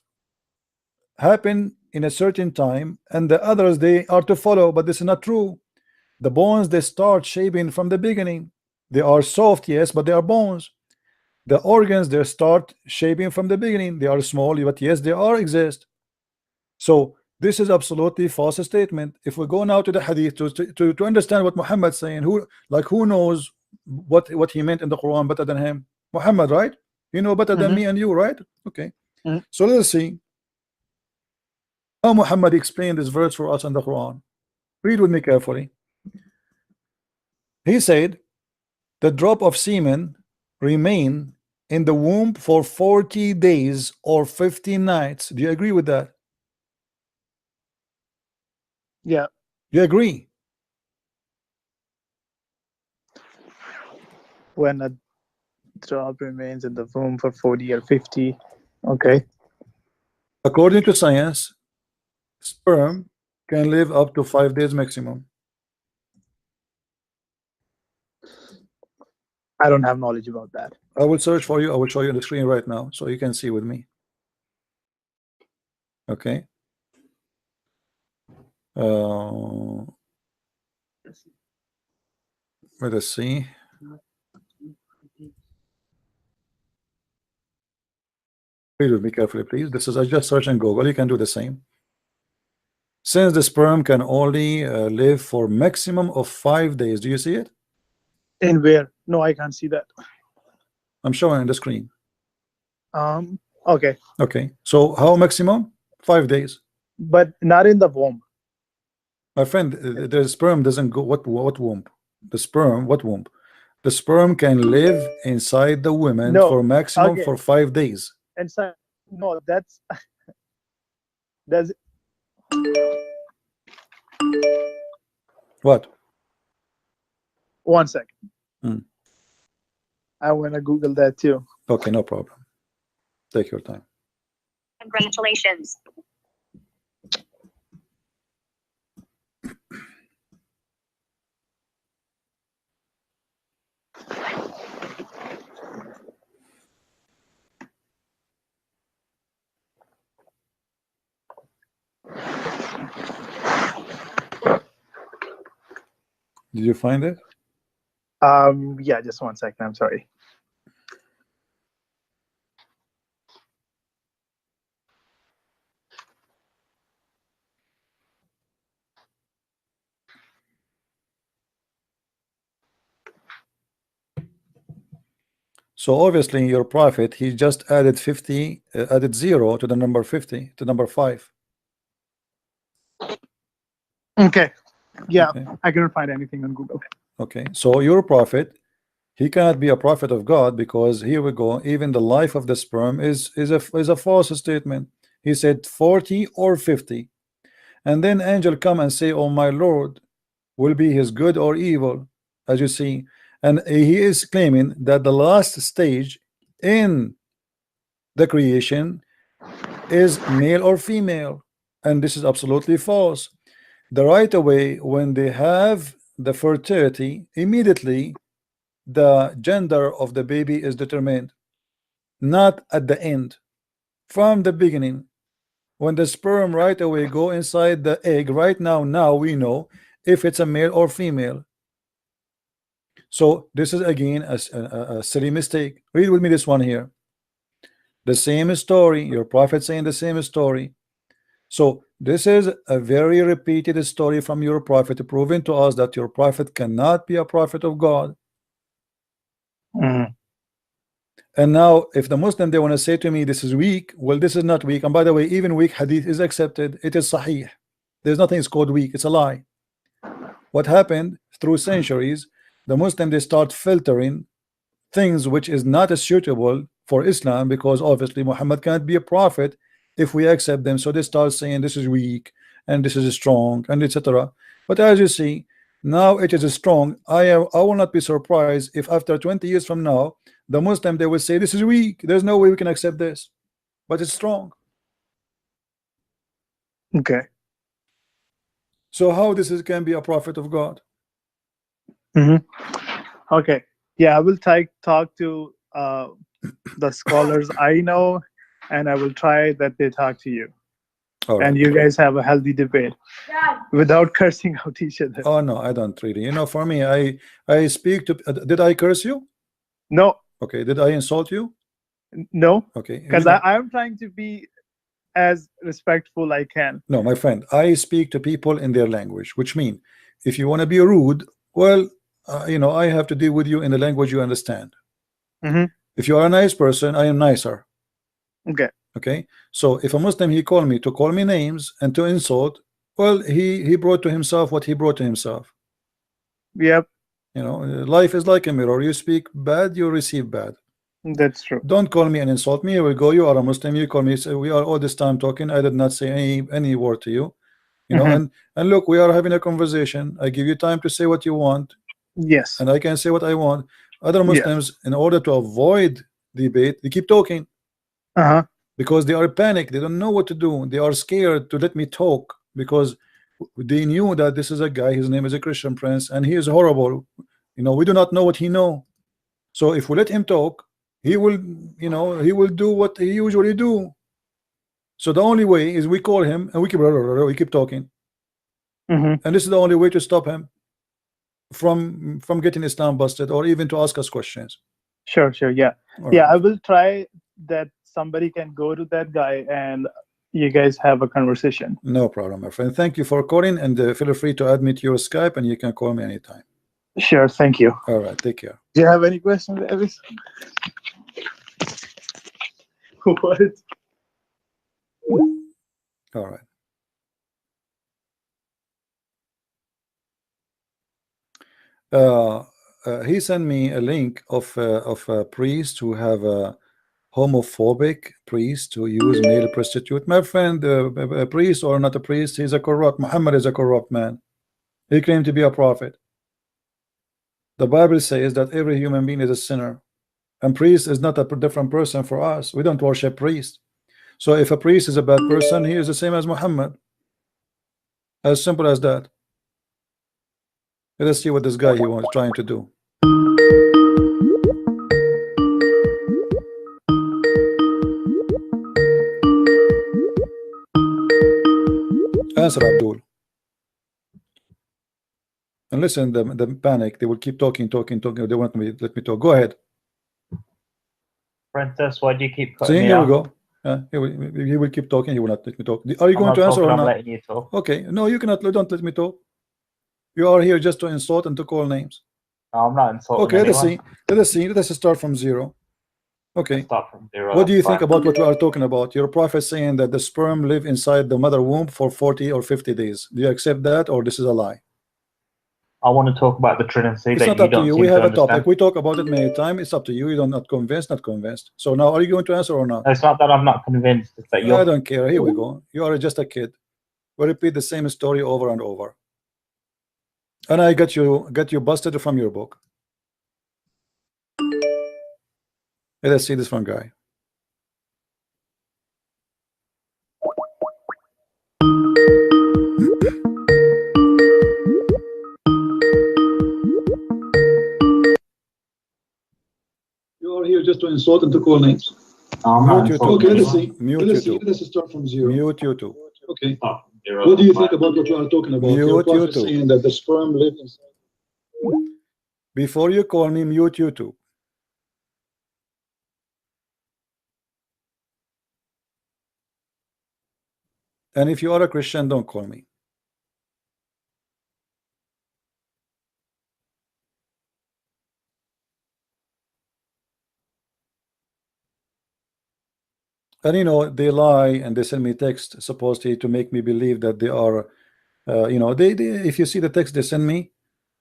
happen in a certain time, and the others they are to follow. But this is not true. The bones, they start shaping from the beginning. They are soft, yes, but they are bones. The organs, they start shaping from the beginning. They are small, but yes, they are exist. So this is absolutely false statement. If we go now to the hadith to understand what Muhammad saying, who knows what he meant in the Quran better than him? Muhammad, right? You know better than me and you, right? Okay. So let's see how Muhammad explained this verse for us in the Quran. Read with me carefully. He said, the drop of semen remain in the womb for 40 days or 50 nights. Do you agree with that? Yeah. You agree? When a drop remains in the womb for 40 or 50. Okay. According to science, sperm can live up to 5 days maximum. I don't have knowledge about that. I will search for you. I will show you on the screen right now so you can see with me. Okay. Let us see. Read with me carefully, please. This is, I just search on Google. You can do the same. Since the sperm can only live for maximum of 5 days. Do you see it? In where? No, I can't see that. I'm showing on the screen. Okay. Okay. So how maximum? 5 days. But not in the womb. My friend, the sperm doesn't go. What womb? The sperm, what womb? The sperm can live inside the woman for maximum for 5 days. Inside? No, that's What? 1 second. I want to Google that too. Okay, no problem. Take your time. Congratulations. Did you find it? Yeah, just 1 second. I'm sorry. So obviously your prophet, he just added 50, added 0 to the number 50, to number 5. Okay. Yeah, Okay. I couldn't find anything on Google. Okay, so your prophet, he cannot be a prophet of God, because here we go, even the life of the sperm is a false statement. He said 40 or 50, and then angel come and say, oh my Lord, will be his good or evil, as you see. And he is claiming that the last stage in the creation is male or female, and this is absolutely false. The right away, when they have the fertility, immediately the gender of the baby is determined, not at the end, from the beginning. When the sperm right away go inside the egg, right now we know if it's a male or female. So this is again a silly mistake. Read with me this one here. The same story, your prophet saying the same story. So this is a very repeated story from your prophet, proving to us that your prophet cannot be a prophet of God. And now if the Muslim, they want to say to me this is weak, well, this is not weak. And by the way, even weak hadith is accepted. It is sahih. There's nothing is called weak. It's a lie. What happened through centuries, the Muslim, they start filtering things which is not as suitable for Islam, because obviously Muhammad can't be a prophet if we accept them. So they start saying this is weak and this is strong and etc. But as you see, now it is strong. I will not be surprised if after 20 years from now the Muslim, they will say this is weak, there's no way we can accept this, but it's strong. Okay. So how this can be a prophet of God? Okay. Yeah, I will talk to the scholars I know, and I will try that they talk to you, All and right. you guys have a healthy debate without cursing out each other. Oh no, I don't really. You know, for me, I speak to. Did I curse you? No, Okay. Did I insult you? no, Okay. because You know, I'm trying to be as respectful I can. no, my friend, I speak to people in their language, which mean if you want to be rude, well, you know, I have to deal with you in the language you understand. If you are a nice person, I am nicer. Okay. Okay. So if a Muslim he called me to call me names and to insult, well, he brought to himself what he brought to himself. Yep, You know, life is like a mirror. You speak bad, you receive bad. that's true. Don't call me and insult me. I will go. You are a Muslim. You call me. Say, we are all this time talking. I did not say any word to you. You know, and look, we are having a conversation. I give you time to say what you want, Yes. and I can say what I want. Other Yes. Muslims, in order to avoid debate, they keep talking because they are panicked. They don't know what to do. They are scared to let me talk because they knew that this is a guy. His name is a Christian Prince, and he is horrible. You know, we do not know what he know. So if we let him talk, he will, you know, he will do what he usually do. So the only way is we call him and we keep talking, and this is the only way to stop him from getting Islam busted or even to ask us questions. Sure, yeah. All Yeah, right. I will try that somebody can go to that guy and you guys have a conversation. No problem, my friend. Thank you for calling, and feel free to add me to your Skype, and you can call me anytime. Sure, thank you. All right, take care. Do you have any questions, Elvis? What? All right. He sent me a link of a priest who have a homophobic priest who use male prostitute. My friend, a priest or not a priest, he's a corrupt. Muhammad is a corrupt man. He claimed to be a prophet. The Bible says that every human being is a sinner, and priest is not a different person for us. We don't worship priest. So if a priest is a bad person, he is the same as Muhammad. As simple as that. Let us see what this guy he was trying to do. Answer, Abdul. And listen, the panic, they will keep talking. They want me let me talk. Go ahead. Princess, why do you keep See, cutting me here we off? go. He will keep talking. He will not let me talk. Are you I'm going not to answer talking, or I'm not? letting you talk. Okay. No, you cannot. Don't let me talk. You are here just to insult and to call names. No, I'm not insulting Okay, anyone. let us start from zero. Okay. Start from zero. What do you that's think fine. about what we are talking about? Your prophet saying that the sperm live inside the mother womb for 40 or 50 days. Do you accept that, or this is a lie? I want to talk about the Trinity It's that not you up to don't you. seem We to have a understand. topic. We talk about it many times. It's up to you. You don't not convinced, not convinced. So now, are you going to answer or not? No, it's not that I'm not convinced. It's that I you're. don't care. Here we go. You are just a kid. We repeat the same story over and over. And I got you busted from your book. Let's see this one guy. You are here just to insult and to call names. No, I'm not Mute insulting YouTube. Okay, let's anyone. see. Mute YouTube. Let's start from zero. Mute YouTube. Okay. Start from zero, What do you that's think fine. about what you are talking about? Your Mute prophet YouTube. saying that the sperm live inside. Before you call me, mute YouTube. And if you are a Christian, don't call me. And you know, they lie and they send me text supposedly to make me believe that they are, you know, they if you see the text they send me,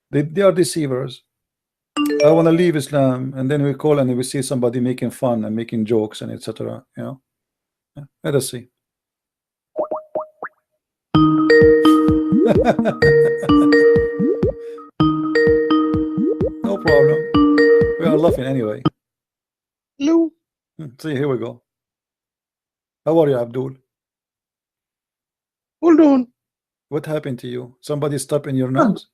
they are deceivers. I want to leave Islam, and then we call and we see somebody making fun and making jokes and etc. You know, let us see. No problem. We are laughing anyway. Hello. See, here we go. How are you, Abdul? Hold on. What happened to you? Somebody stop in your nose?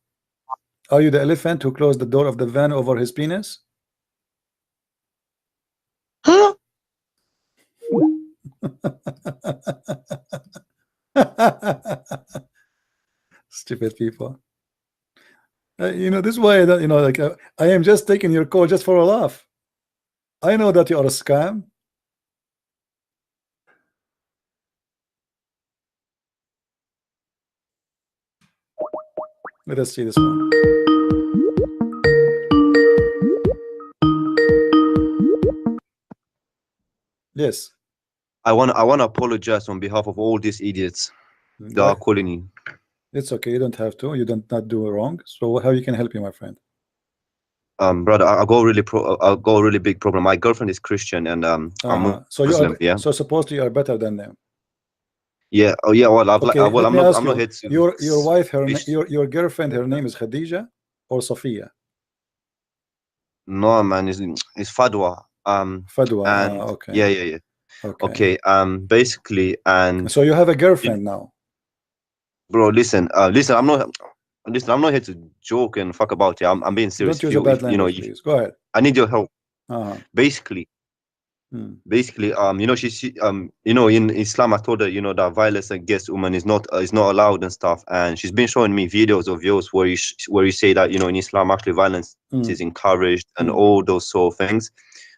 Are you the elephant who closed the door of the van over his penis? Huh? Stupid people. You know, this is why I don't, you know, like I am just taking your call just for a laugh. I know that you are a scam. Let us see this one. Yes. I want to apologize on behalf of all these idiots that are calling you. It's okay. You don't have to. You don't not do wrong. So how you can help you, my friend? Brother, I got a really big problem. My girlfriend is Christian, and I'm So you Muslim. are, Yeah. so supposedly you are better than them. Yeah. Oh yeah. Well, Okay, well, let I'm me not. ask I'm not you, here to. your wife, Ish- your girlfriend, her name is Khadija or Sophia? No, man. It's Fadwa. Fadwa. And Okay. yeah. Okay. Okay. Basically, and So you have a girlfriend now. bro, listen. Listen. I'm not. Listen. I'm not here to joke and fuck about it. I'm being serious. Don't use a bad language, If please. Go ahead. I need your help. Basically, Hmm. you know, you know, in Islam, I told her, you know, that violence against women is not allowed and stuff. And she's been showing me videos of yours where you say that, you know, in Islam, actually violence is encouraged and all those sort of things.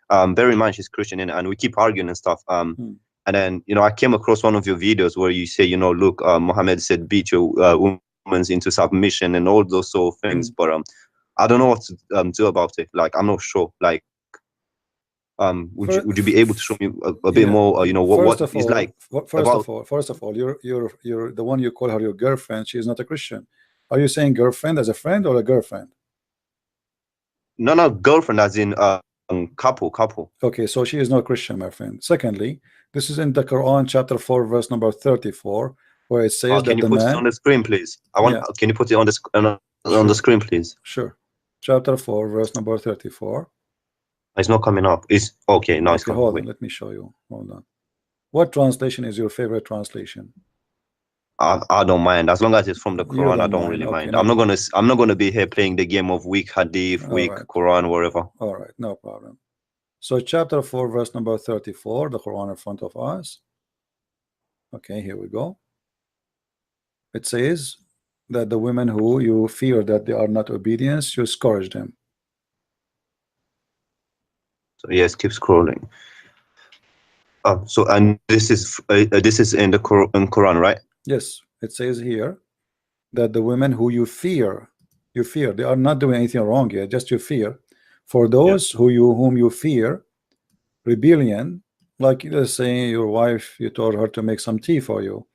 Bear in mind, she's Christian, and we keep arguing and stuff. And then, you know, I came across one of your videos where you say, you know, look, Muhammad said, beat your women into submission and all those sort of things. But I don't know what to do about it. Like, I'm not sure. Like, would you be able to show me a bit more? You know, what is like? First of all, you're the one you call her your girlfriend. She is not a Christian. Are you saying girlfriend as a friend or a girlfriend? No, girlfriend as in couple. Okay, so she is not Christian, my friend. Secondly, this is in the Quran, chapter 4, verse number 34, where it says that can you the put man. it on the screen, please? Can you put it on the screen, please? Sure. Chapter 4, verse number 34. It's not coming up. It's okay. No, it's Okay, coming. hold on. Let me show you. Hold on. What translation is your favorite translation? I don't mind as long as it's from the Quran. I don't mind. really Okay, mind. no I'm not gonna be here playing the game of weak hadith, weak Quran, whatever. All right, no problem. So chapter 4, verse number 34, the Quran in front of us. Okay, here we go. It says that the women who you fear that they are not obedient, you scourge them. So yes, keep scrolling. So and this is in the Quran, right? Yes, it says here that the women who you fear, they are not doing anything wrong here, just you fear. For those whom you fear, rebellion, like let's say your wife, you told her to make some tea for you,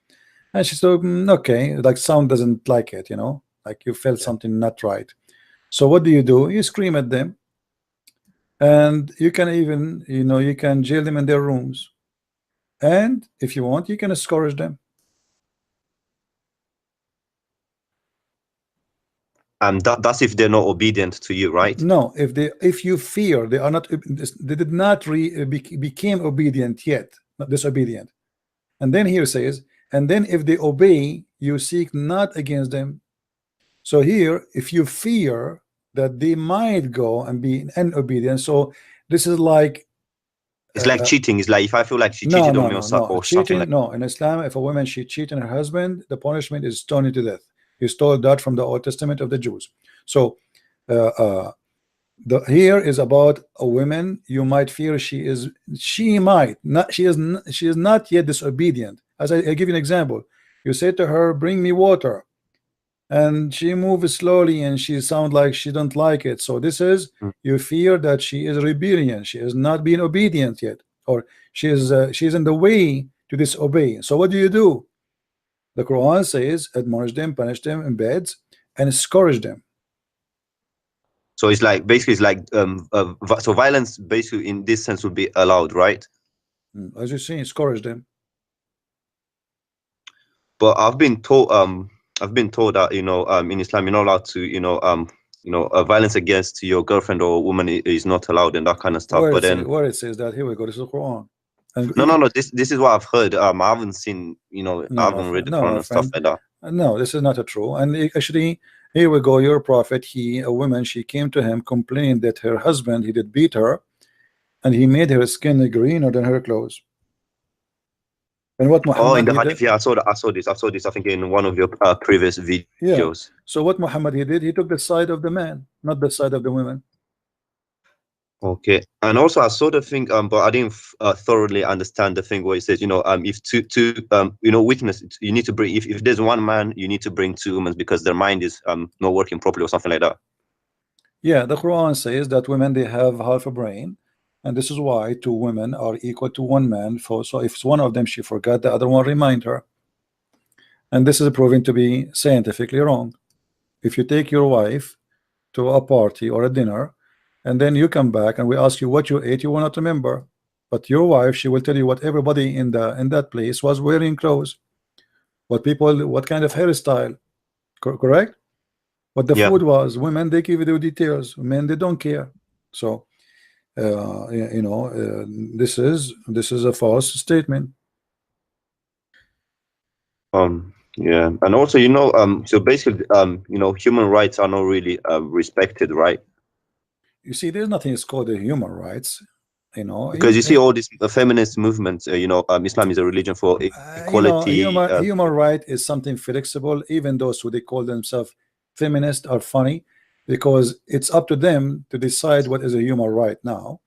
and she said, okay, like sound doesn't like it, you know, like you felt something not right. So what do? You scream at them, and you can even, you know, you can jail them in their rooms, and if you want, you can scourge them. That's if they're not obedient to you, right? No, if you fear they are not, they did not became obedient yet, not disobedient. And then here says, and then if they obey, you seek not against them. So here, if you fear that they might go and be disobedient, so this is like, it's like cheating. It's like if I feel like she cheated on me or something cheating, like. No, in Islam, if a woman she cheated on her husband, the punishment is stoned to death. He stole that from the Old Testament of the Jews. So here is about a woman you might fear she is not yet disobedient. As I give you an example, you say to her, bring me water, and she moves slowly and she sounds like she don't like it. So this is, you fear that she is rebellion, she is not being obedient yet, or she's in the way to disobey. So what do? The Quran says, admonish them, punish them in beds, and scourge them. So it's like basically, it's like so violence basically in this sense would be allowed, right? As you see, scourge them. But I've been told that, you know, in Islam you're not allowed to, violence against your girlfriend or woman is not allowed and that kind of stuff. Where it says that, here we go, this is the Quran. And No. This is what I've heard. I haven't seen, you know, No, I my haven't read friend. the No, Quran my and stuff friend. like that. No, this is not a true. And actually, here we go. Your prophet, a woman, she came to him, complained that her husband, he did beat her, and he made her skin greener than her clothes. And what Oh, Muhammad in the he hadith, did? yeah, I saw this. I think in one of your previous videos. So what Muhammad he did? He took the side of the man, not the side of the women. Okay, and also I saw the thing, but I didn't thoroughly understand the thing where it says, you know, if two, you know, witness, you need to bring, if there's one man, you need to bring two women because their mind is not working properly or something like that. Yeah, the Quran says that women, they have half a brain, and this is why two women are equal to one man. So if one of them she forgot, the other one remind her. And this is proven to be scientifically wrong. If you take your wife to a party or a dinner, and then you come back and we ask you what you ate, you will not remember. But your wife, she will tell you what everybody in that place was wearing clothes, what kind of hairstyle, correct? What the food was. Women, they give you the details. Men, they don't care. So you know, this is a false statement. Yeah, and also, you know, so basically, you know, human rights are not really respected, right? You see, there's nothing is called the human rights, you know, because you see all these feminist movements. You know, Islam is a religion for equality. You know, human right is something flexible. Even those who they call themselves feminist are funny, because it's up to them to decide what is a human right now,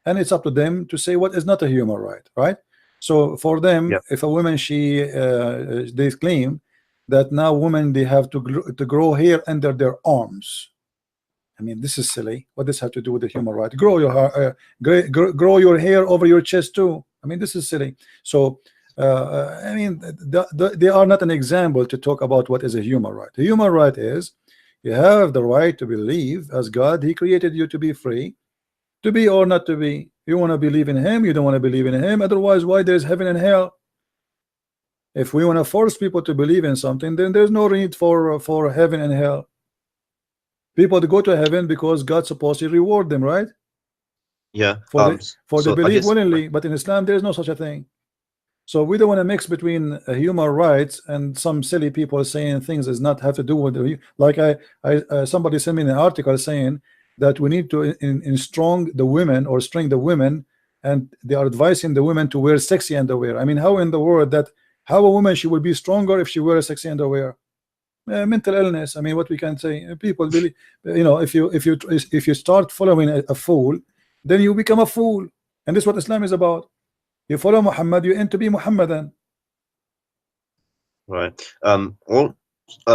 and it's up to them to say what is not a human right, right? So for them, if a woman, they claim that now women, they have to grow hair under their arms. I mean, this is silly. What does this have to do with the human right? Grow your hair over your chest too. I mean, this is silly. So I mean, they are not an example to talk about what is a human right. The human right is you have the right to believe as God. He created you to be free, to be or not to be. You want to believe in him, you don't want to believe in him. Otherwise, why there's heaven and hell? If we want to force people to believe in something, then there's no need for heaven and hell. People to go to heaven because God's supposed to reward them, right? Yeah. For the belief willingly. But in Islam, there's no such a thing. So we don't want to mix between human rights and some silly people saying things does not have to do with the, like somebody sent me an article saying that we need to string the women, and they are advising the women to wear sexy underwear. I mean, how in the world how a woman, she will be stronger if she wears sexy underwear? Mental illness. I mean, what we can say, people really, you know, if you start following a fool, then you become a fool, and this is what Islam is about. You follow Muhammad, you aim to be Muhammadan. Right.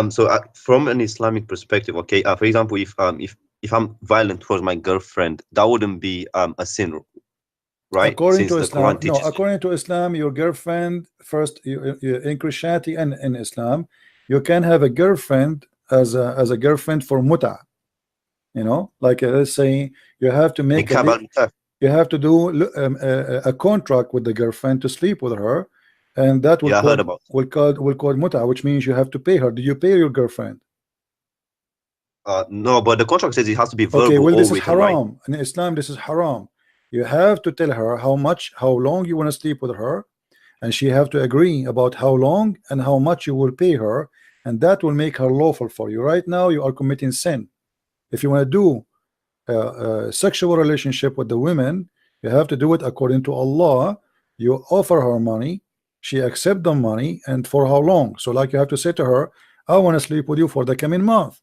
So from an Islamic perspective, okay, for example, if I'm violent towards my girlfriend, that wouldn't be a sin, right? According to Islam, no. According to Islam, your girlfriend, first, in Christianity and in Islam, you can have a girlfriend as a girlfriend for muta. You know, like let's say you have to make you have to do a contract with the girlfriend to sleep with her, and that will call muta, which means you have to pay her. Do you pay your girlfriend? No, but the contract says it has to be verbal. Okay, well, this is haram. Right? In Islam, this is haram. You have to tell her how long you want to sleep with her, and she have to agree about how long and how much you will pay her, and that will make her lawful for you. Right now, you are committing sin. If you want to do a sexual relationship with the women, you have to do it according to Allah. You offer her money, she accept the money, and for how long? So like you have to say to her, I want to sleep with you for the coming month,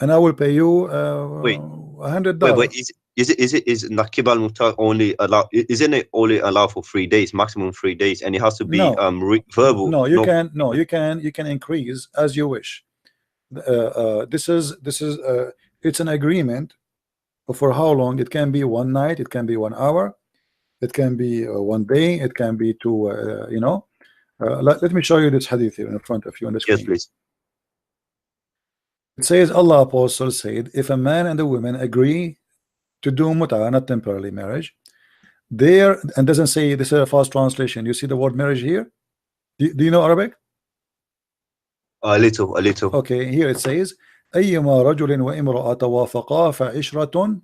and I will pay you $100. Wait, is Nakib al Muta only allowed? Isn't it only allowed for 3 days, maximum 3 days, and it has to be verbal? No, you can increase as you wish. This is it's an agreement for how long. It can be 1 night, it can be 1 hour, it can be 1 day, it can be 2 you know. Let me show you this hadith here in front of you on the screen. Yes, please. It says, Allah Apostle said, if a man and a woman agree to do muta, not temporary marriage, there, and doesn't say, this is a false translation. You see the word marriage here? Do you know Arabic? A little. Okay, here it says, أيما رجل وامرأة توافقا فعشرة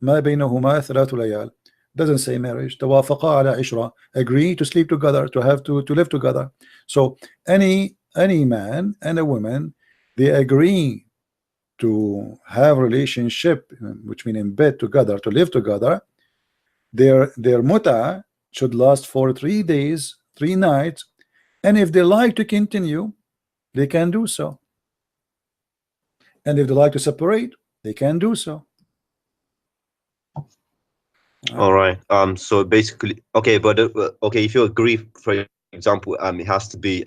ما بينهما 3 ليال. doesn't say marriage. توافقا على عشرة, agree to sleep together, to have to live together. So any man and a woman, they agree to have relationship, which mean in bed together, to live together. Their muta should last for 3 days, 3 nights, and if they like to continue, they can do so. And if they like to separate, they can do so. All right. So basically, okay, but okay, if you agree, for example, it has to be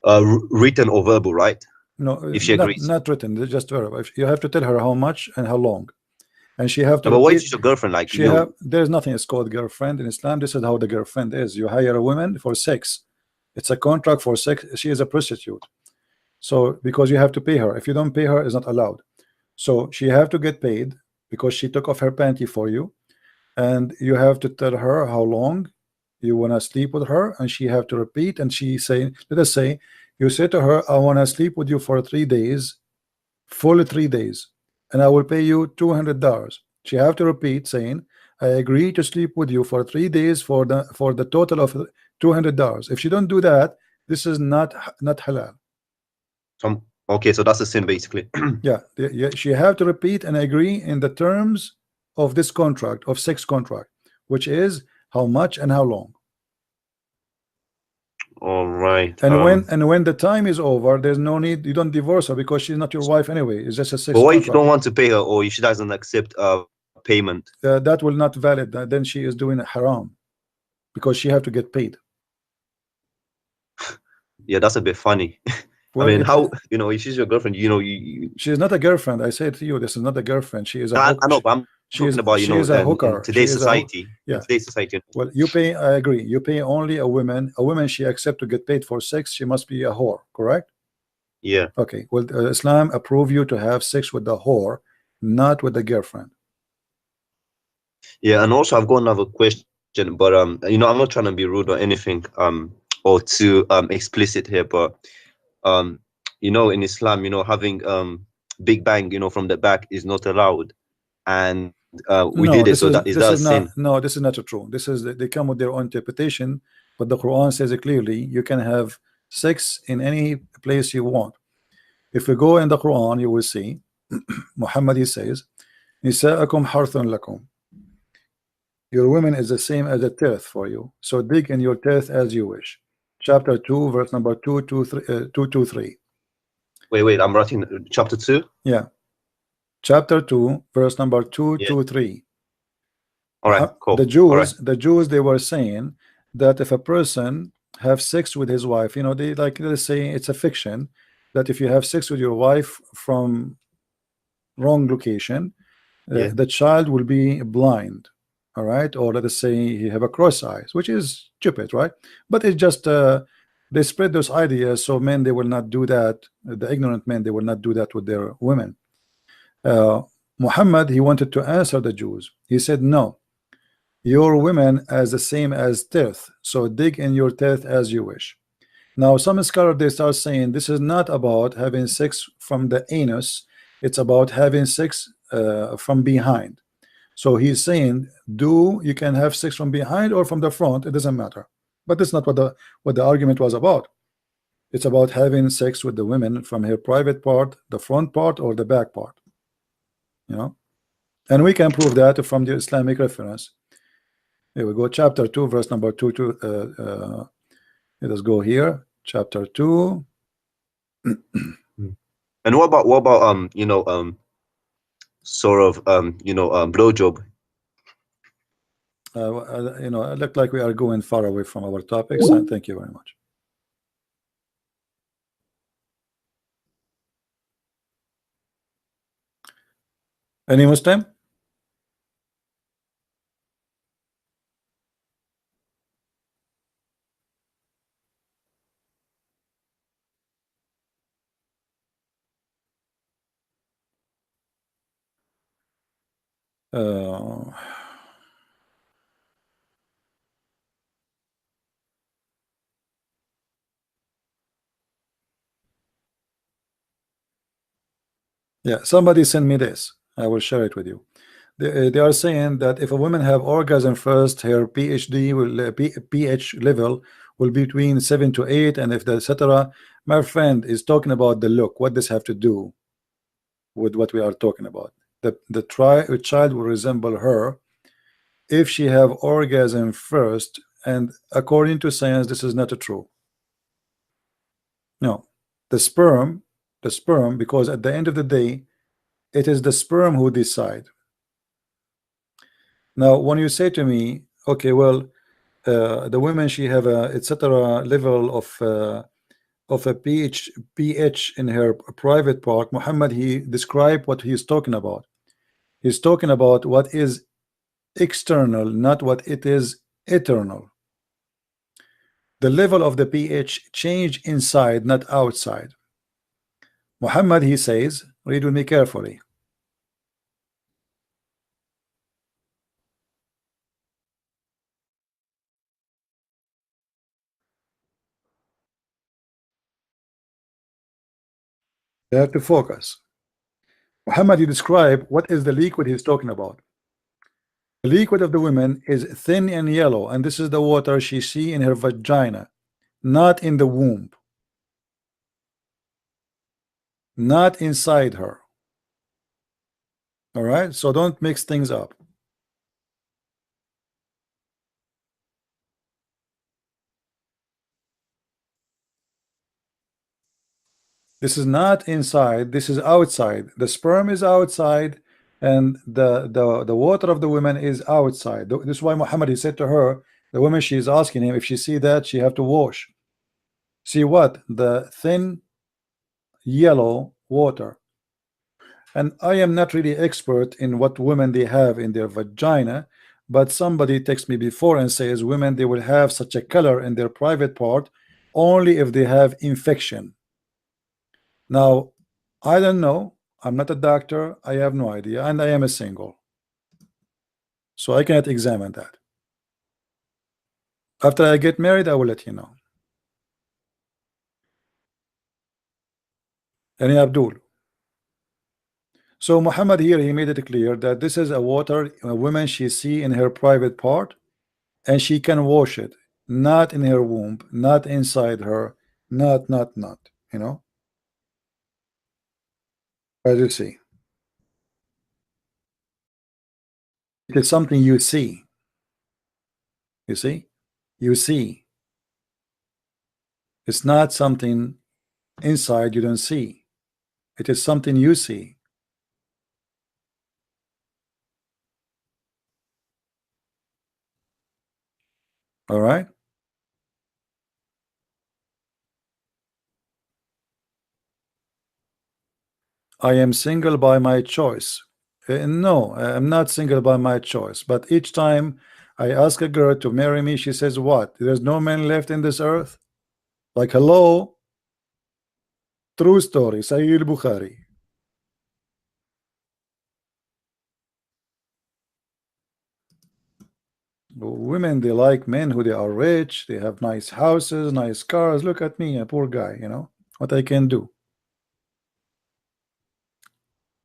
written or verbal, right? No, If she agrees. not written, just verbal. You have to tell her how much and how long, and she have to. No, but what if repeat. she's your girlfriend? Like, She have. There's nothing is called girlfriend in Islam. This is how the girlfriend is. You hire a woman for sex. It's a contract for sex. She is a prostitute. So because you have to pay her. If you don't pay her, it's not allowed. So she have to get paid because she took off her panty for you, and you have to tell her how long you want to sleep with her, and she have to repeat. And she say, let us say, you say to her, I want to sleep with you for 3 days, full 3 days, and I will pay you $200. She have to repeat saying, I agree to sleep with you for 3 days for the total of $200. If she don't do that, this is not halal. Okay, so that's a sin basically. Yeah, she have to repeat and agree in the terms of this contract, of sex contract, which is how much and how long. All right. And when the time is over, there's no need. You don't divorce her because she's not your wife anyway. It's just a sex but what contract. if you don't want to pay her, or if she doesn't accept payment? That will not valid. Then she is doing haram because she have to get paid. Yeah, that's a bit funny. Well, I mean, how, you know, if she's your girlfriend, you know, she is not a girlfriend. I say to you, this is not a girlfriend. She is a. I know, but I'm talking about, you know, a hooker. in today's society. Yeah. In today's society. Well, you pay. I agree. You pay only a woman. A woman she accept to get paid for sex. She must be a whore. Correct? Yeah. Okay. Well, Islam approve you to have sex with the whore, not with the girlfriend. Yeah, and also I've got another question, but you know, I'm not trying to be rude or anything, or too explicit here, but you know, in Islam, you know, having big bang, you know, from the back is not allowed, and we did it. So that is that a sin? No, this is not true. This is they come with their own interpretation, but the Quran says it clearly. You can have sex in any place you want. If we go in the Quran, you will see Muhammad, he says, "Nisa'akum harthun lakum." Your women is the same as a tithe for you. So dig in your tithe as you wish. Chapter 2, verse number 223. Wait, I'm writing chapter 2. Yeah, chapter 2, verse number 223. All right, cool. The Jews, they were saying that if a person have sex with his wife, you know, they like, let's say it's a fiction that if you have sex with your wife from wrong location, the child will be blind. All right, or let us say he have a cross eyes, which is stupid, right? But it's just they spread those ideas, so men, they will not do that. The ignorant men, they will not do that with their women. Muhammad, he wanted to answer the Jews. He said, no, your women as the same as tithe, so dig in your tithe as you wish. Now some scholars, they start saying this is not about having sex from the anus, it's about having sex from behind. So he's saying, you can have sex from behind or from the front, it doesn't matter. But that's not what the argument was about. It's about having sex with the women from her private part, the front part, or the back part. You know, and we can prove that from the Islamic reference. Here we go, chapter 2, verse number 2. Let us go here, chapter 2. And what about you know, sort of you know, blowjob? You know, it looked like we are going far away from our topics. And thank you very much. Any Muslim? Yeah, somebody send me this. I will share it with you. They are saying that if a woman have orgasm first, her PhD will pH level will be between 7 to 8, and if the etc. My friend is talking about the look. What does have to do with what we are talking about? The child will resemble her if she have orgasm first, and according to science, this is not true. No, the sperm, because at the end of the day, it is the sperm who decide. Now, when you say to me, okay, well, the women she have a etc. level of a pH in her private part, Muhammad, he described what he's talking about. He's talking about what is external, not what it is eternal. The level of the pH change inside, not outside. Muhammad, he says, read with me carefully. You have to focus. Muhammad, you describe what is the liquid he's talking about. The liquid of the women is thin and yellow, and this is the water she see in her vagina, not in the womb, not inside her. All right, so don't mix things up. This is not inside, this is outside. The sperm is outside, and the water of the women is outside. This is why Muhammad, he said to her, the woman, she is asking him, if she see that, she have to wash. See what? The thin yellow water. And I am not really expert in what women they have in their vagina, but somebody texted me before and says women, they will have such a color in their private part only if they have infection. Now, I don't know. I'm not a doctor. I have no idea, and I am a single, so I cannot examine that. After I get married, I will let you know. Any Abdul. So Muhammad here, he made it clear that this is a water a woman she see in her private part, and she can wash it, not in her womb, not inside her, not, you know. As you see, it is something you see. You see, you see. It's not something inside you don't see. It is something you see. All right. I am single by my choice. No, I'm not single by my choice. But each time I ask a girl to marry me, she says, what? There's no man left in this earth? Like, hello? True story, Sahih al-Bukhari. Women, they like men who they are rich, they have nice houses, nice cars. Look at me, a poor guy, you know, what I can do.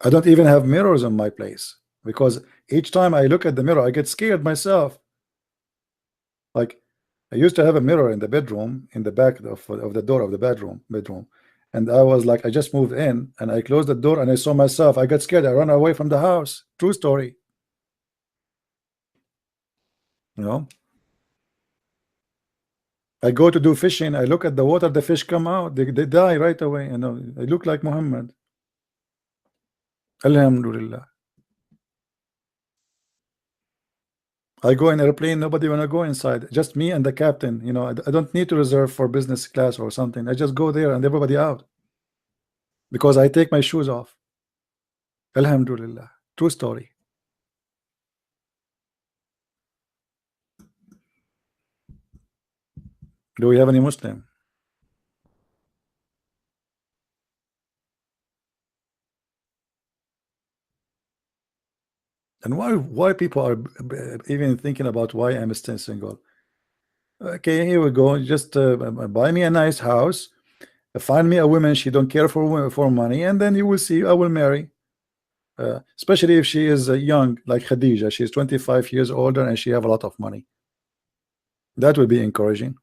I don't even have mirrors in my place, because each time I look at the mirror, I get scared myself. Like, I used to have a mirror in the bedroom, in the back of the door of the bedroom, and I was like, I just moved in, and I closed the door, and I saw myself. I got scared. I ran away from the house. True story. You know, I go to do fishing. I look at the water. The fish come out. They die right away. You know, I look like Muhammad. Alhamdulillah. I go in airplane, nobody wanna go inside, just me and the captain. You know, I don't need to reserve for business class or something. I just go there and everybody out, because I take my shoes off. Alhamdulillah. True story. Do we have any Muslim? And why people are even thinking about why I'm still single? Okay, here we go. Just buy me a nice house, find me a woman she don't care for money, and then you will see I will marry. especially if she is young, like Khadija. She's 25 years older and she have a lot of money. That would be encouraging.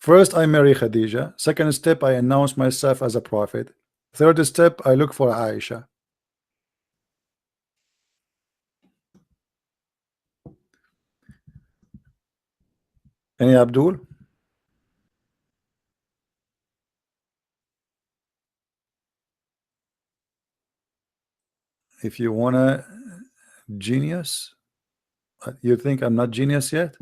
First, I marry Khadija. Second step, I announce myself as a prophet. Third step, I look for Aisha. Any Abdul? If you wanna genius, you think I'm not genius yet?